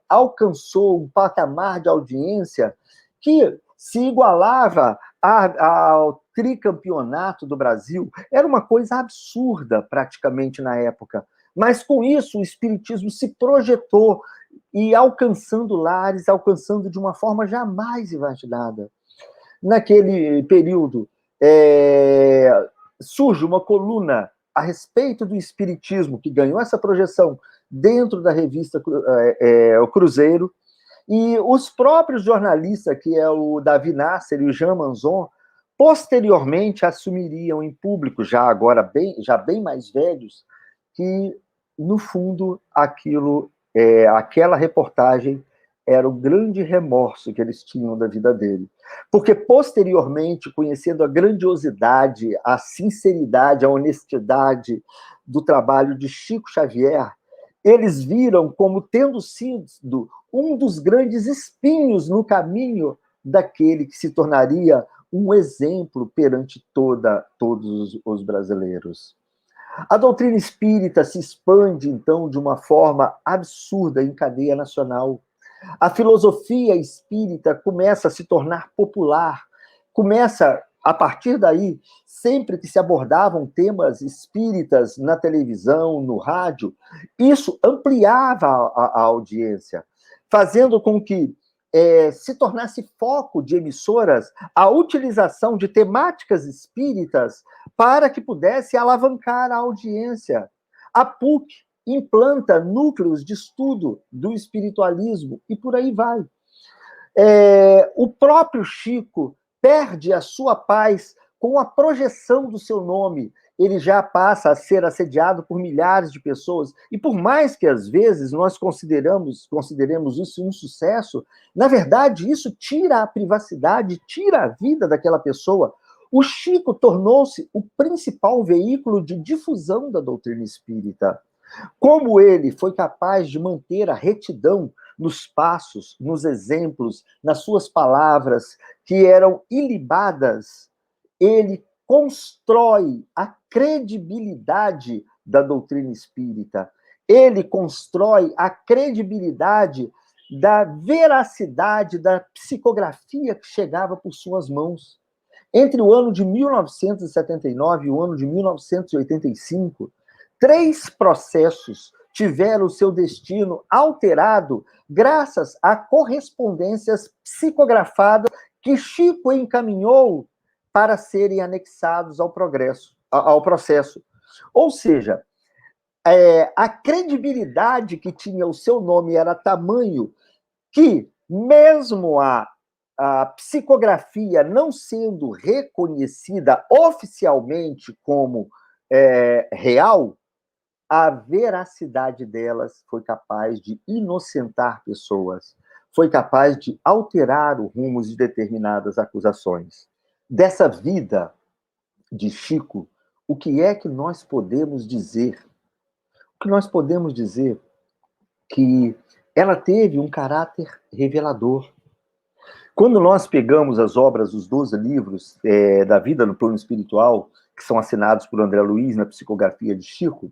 alcançou um patamar de audiência que se igualava ao tricampeonato do Brasil. Era uma coisa absurda, praticamente, na época. Mas, com isso, o Espiritismo se projetou e alcançando lares, alcançando de uma forma jamais imaginada. Naquele período, surge uma coluna a respeito do Espiritismo, que ganhou essa projeção dentro da revista O Cruzeiro, e os próprios jornalistas, que é o Davi Nasser e o Jean Manzon, posteriormente assumiriam em público, já bem mais velhos, que, no fundo, aquela reportagem era o grande remorso que eles tinham da vida dele. Porque, posteriormente, conhecendo a grandiosidade, a sinceridade, a honestidade do trabalho de Chico Xavier, eles viram como tendo sido um dos grandes espinhos no caminho daquele que se tornaria um exemplo perante todos os brasileiros. A doutrina espírita se expande, então, de uma forma absurda em cadeia nacional. A filosofia espírita começa a se tornar popular, começa, a partir daí, sempre que se abordavam temas espíritas na televisão, no rádio, isso ampliava a audiência, fazendo com que se tornasse foco de emissoras a utilização de temáticas espíritas para que pudesse alavancar a audiência. A PUC implanta núcleos de estudo do espiritualismo e por aí vai. O próprio Chico perde a sua paz com a projeção do seu nome. Ele já passa a ser assediado por milhares de pessoas. E por mais que, às vezes, nós consideremos isso um sucesso, na verdade, isso tira a privacidade, tira a vida daquela pessoa. O Chico tornou-se o principal veículo de difusão da doutrina espírita. Como ele foi capaz de manter a retidão nos passos, nos exemplos, nas suas palavras, que eram ilibadas, ele constrói a credibilidade da doutrina espírita. Ele constrói a credibilidade da veracidade da psicografia que chegava por suas mãos. Entre o ano de 1979 e o ano de 1985, 3 processos tiveram seu destino alterado graças a correspondências psicografadas que Chico encaminhou para serem anexados ao processo. Ou seja, a credibilidade que tinha o seu nome era tamanho que, mesmo a psicografia não sendo reconhecida oficialmente como real, a veracidade delas foi capaz de inocentar pessoas, foi capaz de alterar o rumo de determinadas acusações. Dessa vida de Chico, o que é que nós podemos dizer? O que nós podemos dizer que ela teve um caráter revelador. Quando nós pegamos as obras, os 12 livros da vida no plano espiritual, que são assinados por André Luiz na psicografia de Chico,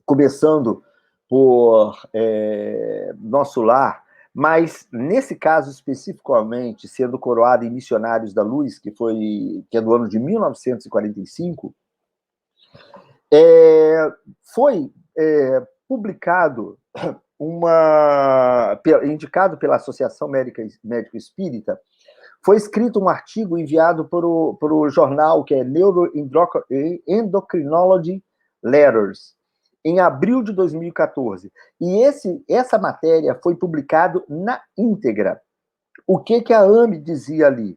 começando por Nosso Lar, mas nesse caso especificamente, sendo coroado em Missionários da Luz, que é do ano de 1945, foi publicado indicado pela Associação Médico Espírita, foi escrito um artigo enviado para o jornal que é Neuroendocrinology Letters, em abril de 2014. E essa matéria foi publicada na íntegra. O que a AME dizia ali?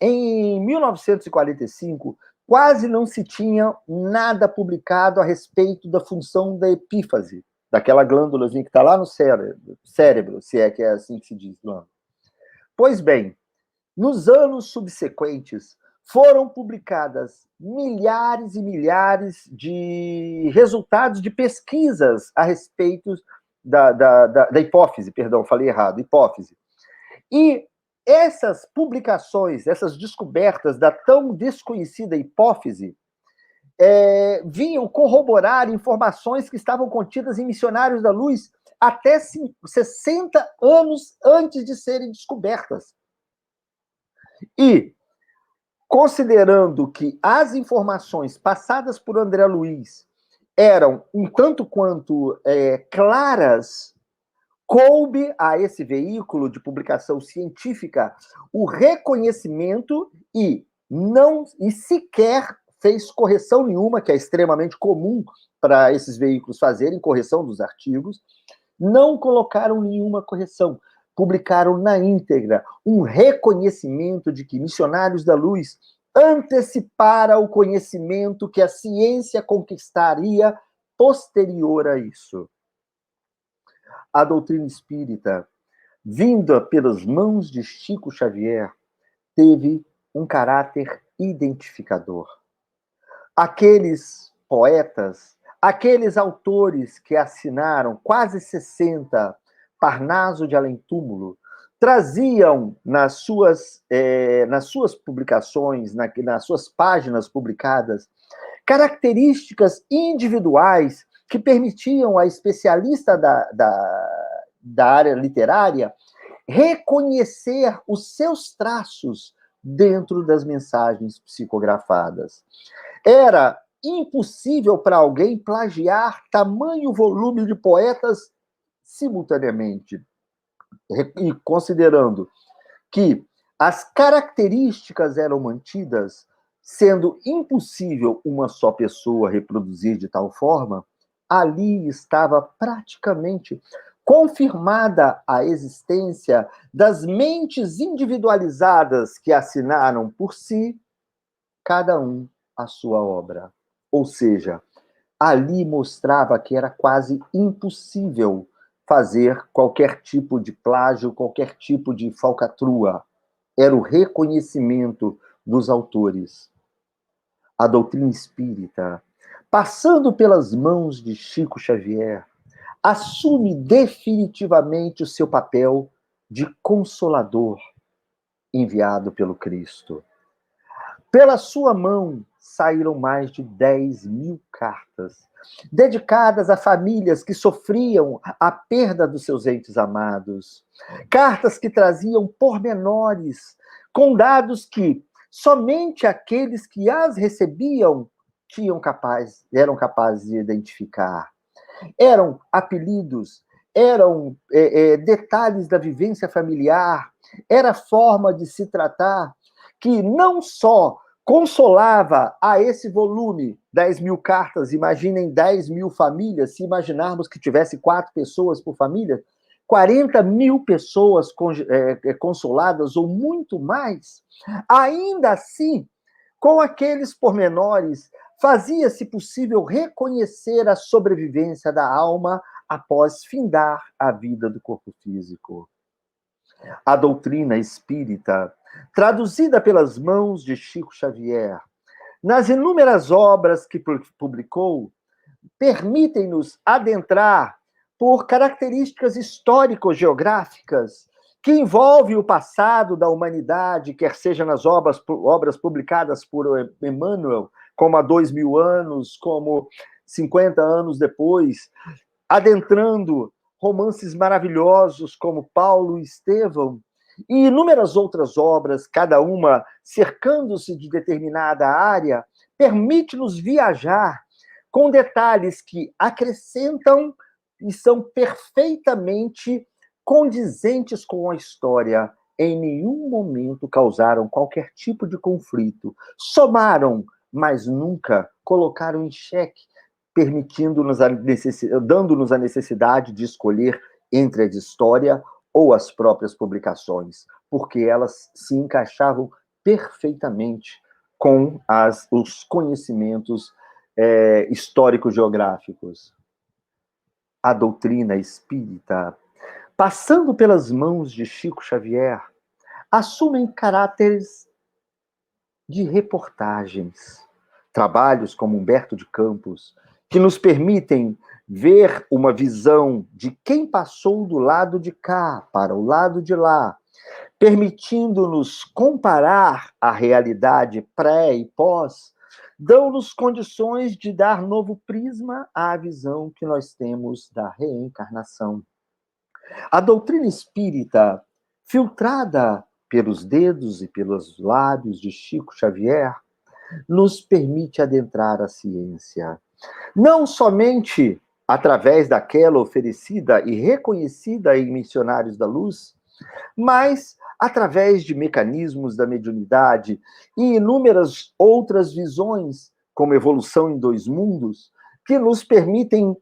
Em 1945, quase não se tinha nada publicado a respeito da função da epífise, daquela glândulazinha que está lá no cérebro, se é que é assim que se diz, glândula. Pois bem, nos anos subsequentes, foram publicadas milhares e milhares de resultados de pesquisas a respeito da hipófise, perdão, falei errado, hipófise. E essas publicações, essas descobertas da tão desconhecida hipófise, vinham corroborar informações que estavam contidas em Missionários da Luz até 60 anos antes de serem descobertas. E, considerando que as informações passadas por André Luiz eram um tanto quanto claras, coube a esse veículo de publicação científica o reconhecimento e sequer fez correção nenhuma, que é extremamente comum para esses veículos fazerem correção dos artigos, não colocaram nenhuma correção. Publicaram na íntegra um reconhecimento de que Missionários da Luz antecipara o conhecimento que a ciência conquistaria posterior a isso. A doutrina espírita, vinda pelas mãos de Chico Xavier, teve um caráter identificador. Aqueles poetas, aqueles autores que assinaram quase 60 Parnaso de Além-Túmulo, traziam nas suas publicações, nas suas páginas publicadas, características individuais que permitiam a especialista da área literária reconhecer os seus traços dentro das mensagens psicografadas. Era impossível para alguém plagiar tamanho volume de poetas simultaneamente. E considerando que as características eram mantidas, sendo impossível uma só pessoa reproduzir de tal forma, ali estava praticamente confirmada a existência das mentes individualizadas que assinaram por si, cada um a sua obra. Ou seja, ali mostrava que era quase impossível fazer qualquer tipo de plágio, qualquer tipo de falcatrua. Era o reconhecimento dos autores. A doutrina espírita, passando pelas mãos de Chico Xavier, assume definitivamente o seu papel de consolador enviado pelo Cristo. Pela sua mão saíram mais de 10.000 cartas, dedicadas a famílias que sofriam a perda dos seus entes amados. Cartas que traziam pormenores, com dados que somente aqueles que as recebiam eram capazes de identificar. Eram apelidos, eram detalhes da vivência familiar, era forma de se tratar que não só consolava a esse volume 10.000 cartas, imaginem 10.000 famílias, se imaginarmos que tivesse 4 pessoas por família, 40.000 pessoas consoladas ou muito mais, ainda assim, com aqueles pormenores, fazia-se possível reconhecer a sobrevivência da alma após findar a vida do corpo físico. A doutrina espírita, traduzida pelas mãos de Chico Xavier, nas inúmeras obras que publicou, permitem-nos adentrar por características histórico-geográficas que envolvem o passado da humanidade, quer seja nas obras publicadas por Emmanuel, como há 2000 anos, como 50 anos depois, adentrando romances maravilhosos como Paulo e Estevão, e inúmeras outras obras, cada uma cercando-se de determinada área, permite-nos viajar com detalhes que acrescentam e são perfeitamente condizentes com a história. Em nenhum momento causaram qualquer tipo de conflito. Somaram, mas nunca colocaram em xeque, permitindo-nos dando-nos a necessidade de escolher entre a história ou as próprias publicações, porque elas se encaixavam perfeitamente com os conhecimentos histórico-geográficos. A doutrina espírita, passando pelas mãos de Chico Xavier, assumem caráteres de reportagens, trabalhos como Humberto de Campos, que nos permitem ver uma visão de quem passou do lado de cá para o lado de lá, permitindo-nos comparar a realidade pré e pós, dão-nos condições de dar novo prisma à visão que nós temos da reencarnação. A doutrina espírita, filtrada pelos dedos e pelos lábios de Chico Xavier, nos permite adentrar a ciência. Não somente através daquela oferecida e reconhecida em Missionários da Luz, mas através de mecanismos da mediunidade e inúmeras outras visões, como Evolução em Dois Mundos, que nos permitem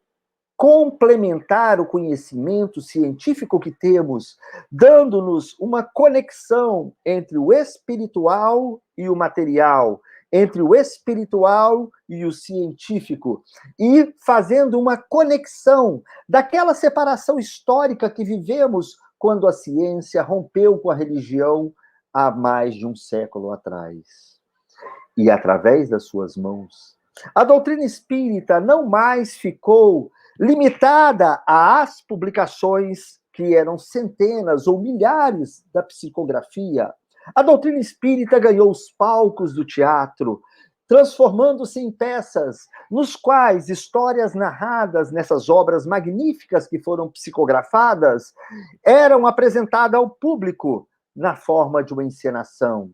complementar o conhecimento científico que temos, dando-nos uma conexão entre o espiritual e o material, entre o espiritual e o científico, e fazendo uma conexão daquela separação histórica que vivemos quando a ciência rompeu com a religião há mais de um século atrás. E através das suas mãos, a doutrina espírita não mais ficou limitada às publicações que eram centenas ou milhares da psicografia. A doutrina espírita ganhou os palcos do teatro, transformando-se em peças nos quais histórias narradas nessas obras magníficas que foram psicografadas eram apresentadas ao público na forma de uma encenação.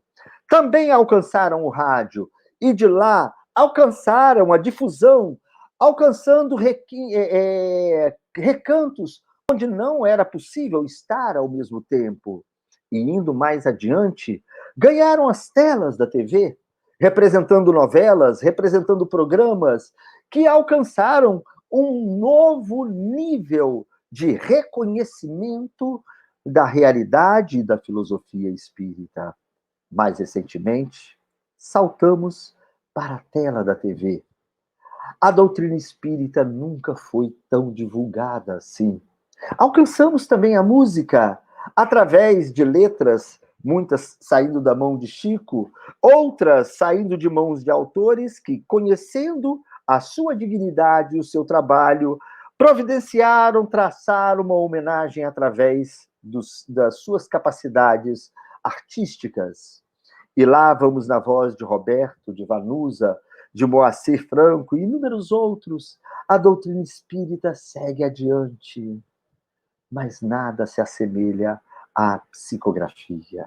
Também alcançaram o rádio e de lá alcançaram a difusão, alcançando recantos onde não era possível estar ao mesmo tempo. E indo mais adiante, ganharam as telas da TV, representando novelas, representando programas que alcançaram um novo nível de reconhecimento da realidade e da filosofia espírita. Mais recentemente, saltamos para a tela da TV. A doutrina espírita nunca foi tão divulgada assim. Alcançamos também a música através de letras, muitas saindo da mão de Chico, outras saindo de mãos de autores que, conhecendo a sua dignidade e o seu trabalho, providenciaram traçar uma homenagem através das suas capacidades artísticas. E lá vamos na voz de Roberto, de Vanusa, de Moacir Franco e inúmeros outros. A doutrina espírita segue adiante, mas nada se assemelha à psicografia.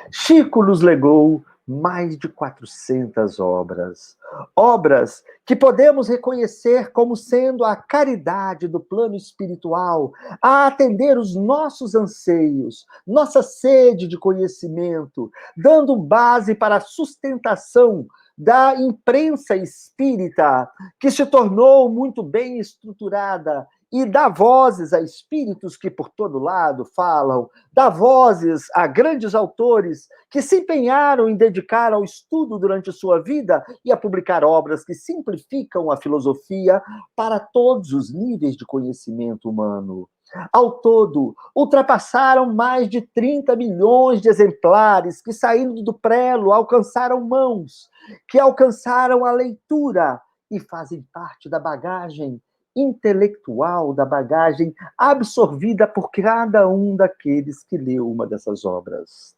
Chico nos legou mais de 400 obras. Obras que podemos reconhecer como sendo a caridade do plano espiritual, a atender os nossos anseios, nossa sede de conhecimento, dando base para a sustentação da imprensa espírita, que se tornou muito bem estruturada e dá vozes a espíritos que por todo lado falam, dá vozes a grandes autores que se empenharam em dedicar ao estudo durante sua vida e a publicar obras que simplificam a filosofia para todos os níveis de conhecimento humano. Ao todo, ultrapassaram mais de 30 milhões de exemplares que, saindo do prelo, alcançaram mãos, que alcançaram a leitura e fazem parte da bagagem intelectual da bagagem absorvida por cada um daqueles que leu uma dessas obras.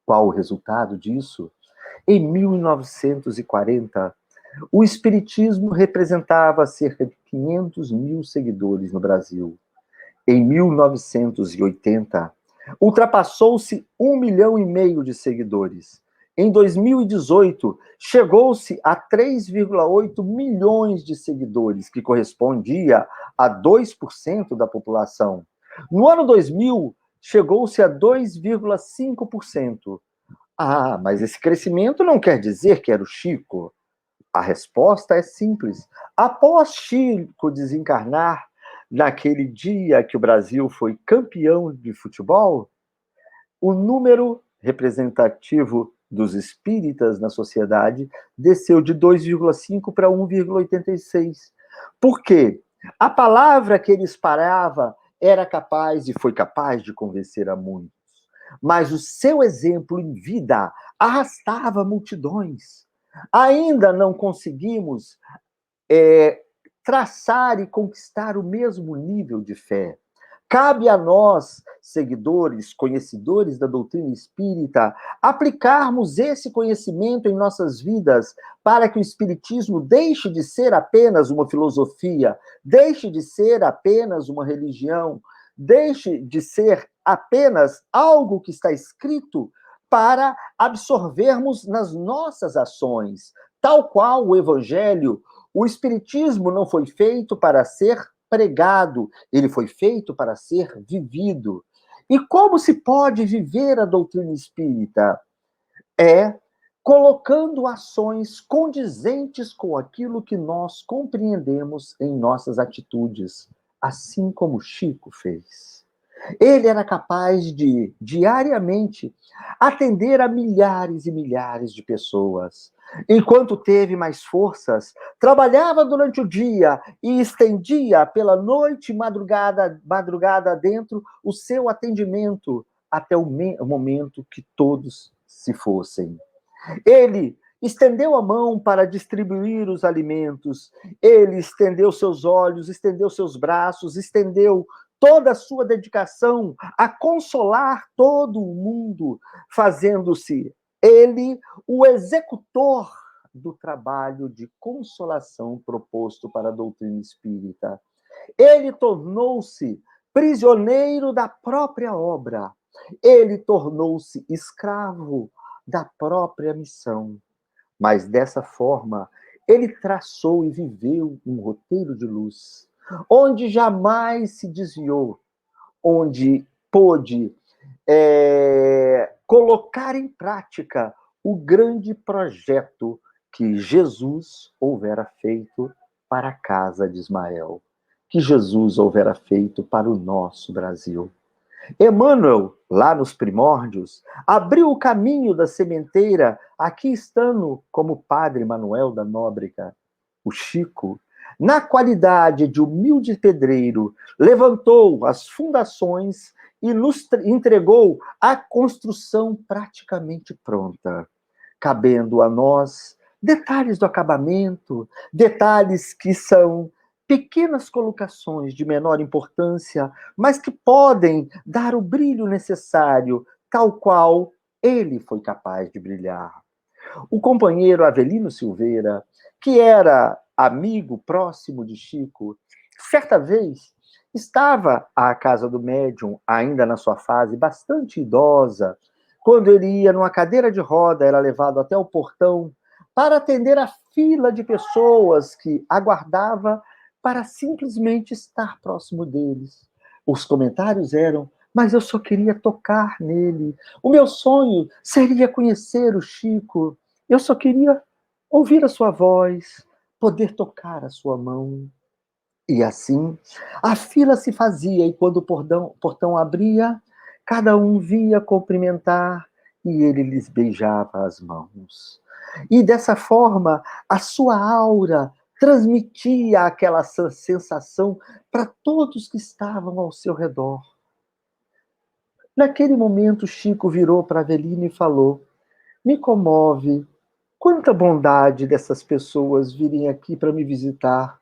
Qual o resultado disso? Em 1940, o Espiritismo representava cerca de 500 mil seguidores no Brasil. Em 1980, ultrapassou-se 1,5 milhão de seguidores. Em 2018, chegou-se a 3,8 milhões de seguidores, que correspondia a 2% da população. No ano 2000, chegou-se a 2,5%. Ah, mas esse crescimento não quer dizer que era o Chico. A resposta é simples. Após Chico desencarnar, naquele dia que o Brasil foi campeão de futebol, o número representativo dos espíritas na sociedade desceu de 2,5 para 1,86. Por quê? A palavra que ele espalhava era capaz e foi capaz de convencer a muitos. Mas o seu exemplo em vida arrastava multidões. Ainda não conseguimos traçar e conquistar o mesmo nível de fé. Cabe a nós, seguidores, conhecedores da doutrina espírita, aplicarmos esse conhecimento em nossas vidas para que o espiritismo deixe de ser apenas uma filosofia, deixe de ser apenas uma religião, deixe de ser apenas algo que está escrito para absorvermos nas nossas ações, tal qual o evangelho. O espiritismo não foi feito para ser pregado, ele foi feito para ser vivido. E como se pode viver a doutrina espírita? É colocando ações condizentes com aquilo que nós compreendemos em nossas atitudes, assim como Chico fez. Ele era capaz de, diariamente, atender a milhares e milhares de pessoas. Enquanto teve mais forças, trabalhava durante o dia e estendia pela noite, madrugada dentro, o seu atendimento até o momento que todos se fossem. Ele estendeu a mão para distribuir os alimentos, ele estendeu seus olhos, estendeu seus braços, estendeu toda a sua dedicação a consolar todo o mundo, fazendo-se ele o executor do trabalho de consolação proposto para a doutrina espírita. Ele tornou-se prisioneiro da própria obra, ele tornou-se escravo da própria missão. Mas dessa forma, ele traçou e viveu um roteiro de luz, onde jamais se desviou, onde pôde colocar em prática o grande projeto que Jesus houvera feito para a casa de Ismael, que Jesus houvera feito para o nosso Brasil. Emmanuel, lá nos primórdios, abriu o caminho da sementeira, aqui estando como padre Manuel da Nóbrega. O Chico, na qualidade de humilde pedreiro, levantou as fundações e nos entregou a construção praticamente pronta, cabendo a nós detalhes do acabamento, detalhes que são pequenas colocações de menor importância, mas que podem dar o brilho necessário, tal qual ele foi capaz de brilhar. O companheiro Avelino Silveira, que era amigo próximo de Chico, certa vez estava à casa do médium, ainda na sua fase bastante idosa, quando ele ia numa cadeira de roda, era levado até o portão para atender a fila de pessoas que aguardava para simplesmente estar próximo deles. Os comentários eram: mas eu só queria tocar nele. O meu sonho seria conhecer o Chico. Eu só queria ouvir a sua voz, poder tocar a sua mão. E assim, a fila se fazia, e quando o portão abria, cada um vinha cumprimentar e ele lhes beijava as mãos. E dessa forma, a sua aura transmitia aquela sensação para todos que estavam ao seu redor. Naquele momento, Chico virou para Avelino e falou: me comove quanta bondade dessas pessoas virem aqui para me visitar.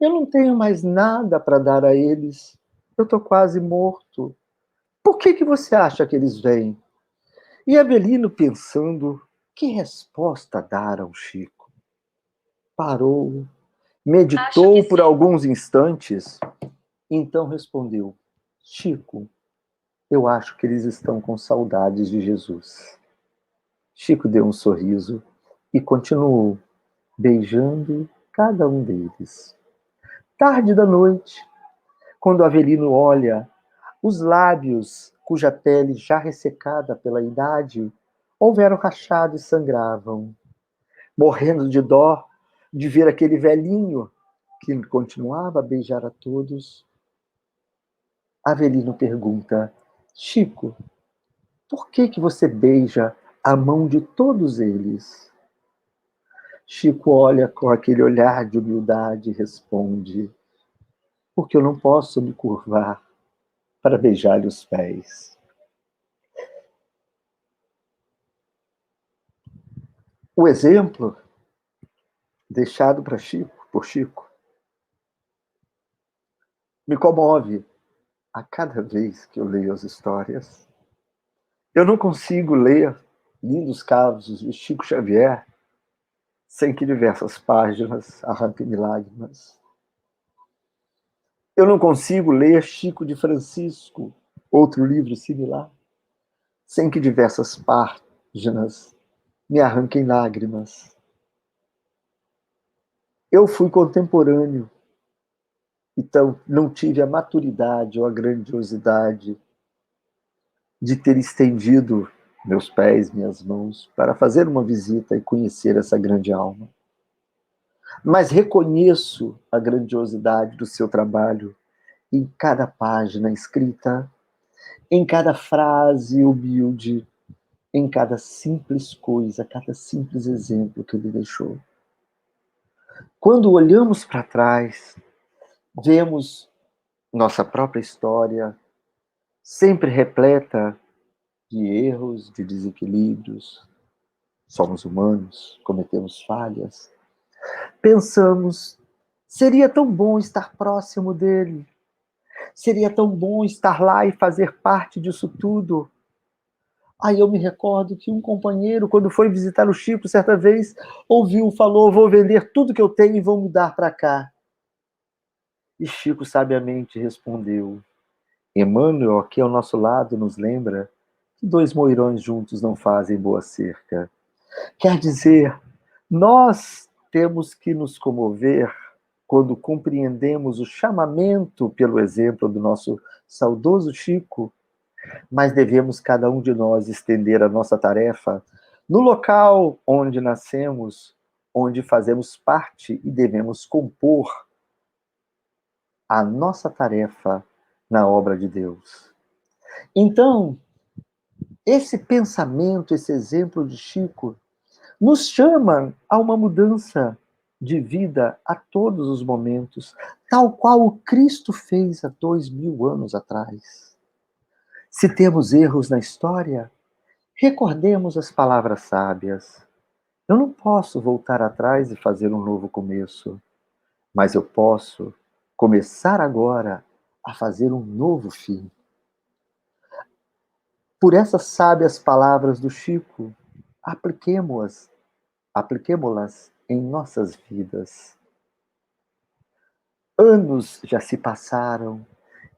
Eu não tenho mais nada para dar a eles. Eu estou quase morto. Por que você acha que eles vêm? E Avelino, pensando, que resposta dar ao Chico? Parou, meditou por alguns instantes, então respondeu: Chico, eu acho que eles estão com saudades de Jesus. Chico deu um sorriso e continuou, beijando cada um deles. Tarde da noite, quando Avelino olha os lábios, cuja pele já ressecada pela idade, houveram rachado e sangravam, morrendo de dó de ver aquele velhinho que continuava a beijar a todos. Avelino pergunta: Chico, por que você beija a mão de todos eles? Chico olha com aquele olhar de humildade e responde: porque eu não posso me curvar para beijar-lhe os pés. O exemplo deixado para Chico, por Chico, me comove a cada vez que eu leio as histórias. Eu não consigo ler lindos casos de Chico Xavier sem que diversas páginas arranquem lágrimas. Eu não consigo ler Chico de Francisco, outro livro similar, sem que diversas páginas me arranquem lágrimas. Eu fui contemporâneo, então não tive a maturidade ou a grandiosidade de ter estendido meus pés, minhas mãos, para fazer uma visita e conhecer essa grande alma. Mas reconheço a grandiosidade do seu trabalho em cada página escrita, em cada frase humilde, em cada simples coisa, cada simples exemplo que ele deixou. Quando olhamos para trás, vemos nossa própria história, sempre repleta de erros, de desequilíbrios. Somos humanos, cometemos falhas. Pensamos, seria tão bom estar próximo dele, seria tão bom estar lá e fazer parte disso tudo. Aí eu me recordo que um companheiro, quando foi visitar o Chico, certa vez, ouviu, falou, vou vender tudo que eu tenho e vou mudar para cá. E Chico sabiamente respondeu, Emmanuel, aqui ao nosso lado, nos lembra que dois moirões juntos não fazem boa cerca. Quer dizer, nós temos que nos comover quando compreendemos o chamamento pelo exemplo do nosso saudoso Chico, mas devemos cada um de nós estender a nossa tarefa no local onde nascemos, onde fazemos parte e devemos compor a nossa tarefa na obra de Deus. Então, esse pensamento, esse exemplo de Chico, nos chama a uma mudança de vida a todos os momentos, tal qual o Cristo fez há 2000 anos atrás. Se temos erros na história, recordemos as palavras sábias. Eu não posso voltar atrás e fazer um novo começo, mas eu posso começar agora a fazer um novo fim. Por essas sábias palavras do Chico, apliquemo-las em nossas vidas. Anos já se passaram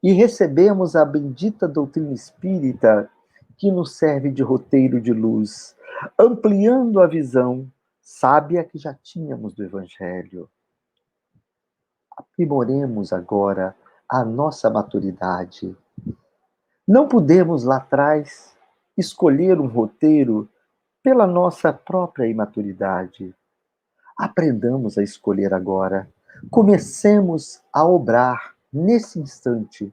e recebemos a bendita doutrina espírita que nos serve de roteiro de luz, ampliando a visão sábia que já tínhamos do Evangelho. Aprimoremos agora a nossa maturidade. Não pudemos lá atrás escolher um roteiro pela nossa própria imaturidade. Aprendamos a escolher agora. Comecemos a obrar nesse instante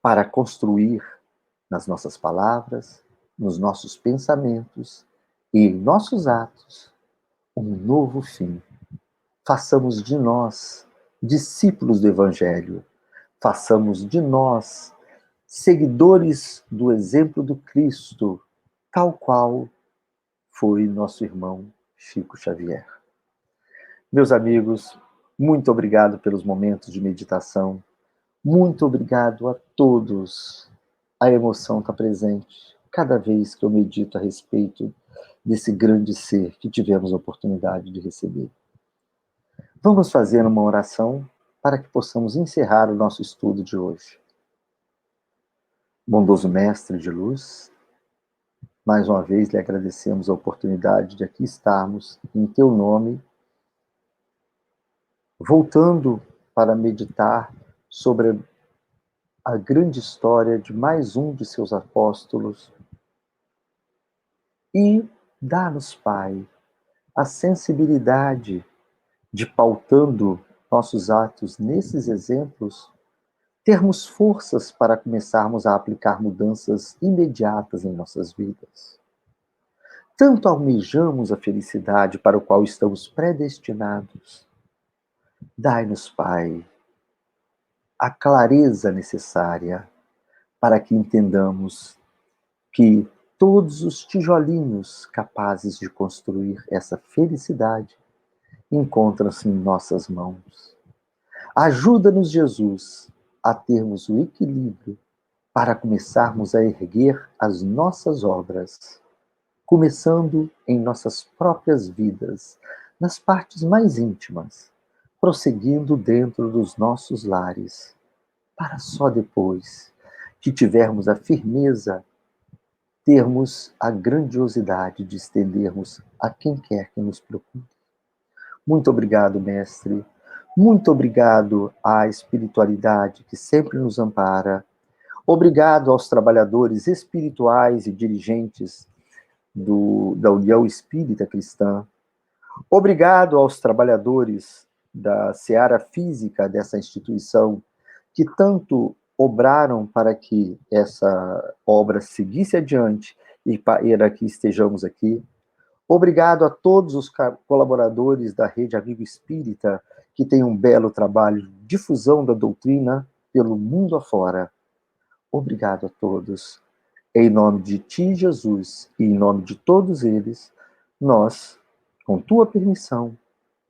para construir nas nossas palavras, nos nossos pensamentos e em nossos atos um novo fim. Façamos de nós discípulos do Evangelho. Façamos de nós seguidores do exemplo do Cristo, tal qual foi nosso irmão Chico Xavier. Meus amigos, Muito obrigado pelos momentos de meditação. Muito obrigado a todos. A emoção está presente cada vez que eu medito a respeito desse grande ser que tivemos a oportunidade de receber. Vamos fazer uma oração para que possamos encerrar o nosso estudo de hoje. Bondoso Mestre de Luz, mais uma vez lhe agradecemos a oportunidade de aqui estarmos em teu nome, voltando para meditar sobre a grande história de mais um de seus apóstolos. E dá-nos, Pai, a sensibilidade de, pautando nossos atos nesses exemplos, termos forças para começarmos a aplicar mudanças imediatas em nossas vidas. Tanto almejamos a felicidade para o qual estamos predestinados. Dai-nos, Pai, a clareza necessária para que entendamos que todos os tijolinhos capazes de construir essa felicidade encontram-se em nossas mãos. Ajuda-nos, Jesus, a termos o equilíbrio para começarmos a erguer as nossas obras, começando em nossas próprias vidas, nas partes mais íntimas, prosseguindo dentro dos nossos lares, para só depois que tivermos a firmeza, termos a grandiosidade de estendermos a quem quer que nos procure. Muito obrigado, Mestre. Muito obrigado à espiritualidade que sempre nos ampara. Obrigado aos trabalhadores espirituais e dirigentes da União Espírita Cristã. Obrigado aos trabalhadores da seara física dessa instituição, que tanto obraram para que essa obra seguisse adiante e para que estejamos aqui. Obrigado a todos os colaboradores da Rede Amigo Espírita, que tem um belo trabalho de difusão da doutrina pelo mundo afora. Obrigado a todos. Em nome de Ti, Jesus, e em nome de todos eles, nós, com Tua permissão,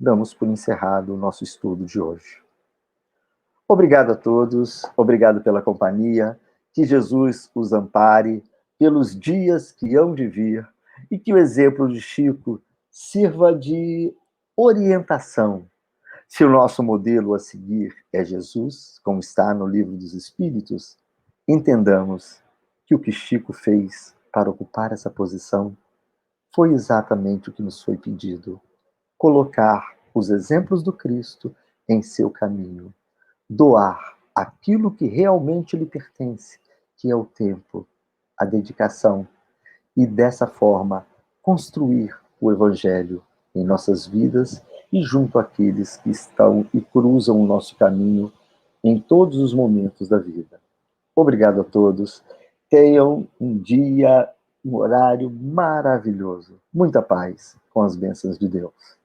damos por encerrado o nosso estudo de hoje. Obrigado a todos, obrigado pela companhia, que Jesus os ampare pelos dias que hão de vir e que o exemplo de Chico sirva de orientação. Se o nosso modelo a seguir é Jesus, como está no Livro dos Espíritos, entendamos que o que Chico fez para ocupar essa posição foi exatamente o que nos foi pedido: colocar os exemplos do Cristo em seu caminho, doar aquilo que realmente lhe pertence, que é o tempo, a dedicação, e dessa forma construir o Evangelho em nossas vidas e junto àqueles que estão e cruzam o nosso caminho em todos os momentos da vida. Obrigado a todos. Tenham um dia, um horário maravilhoso. Muita paz com as bênçãos de Deus.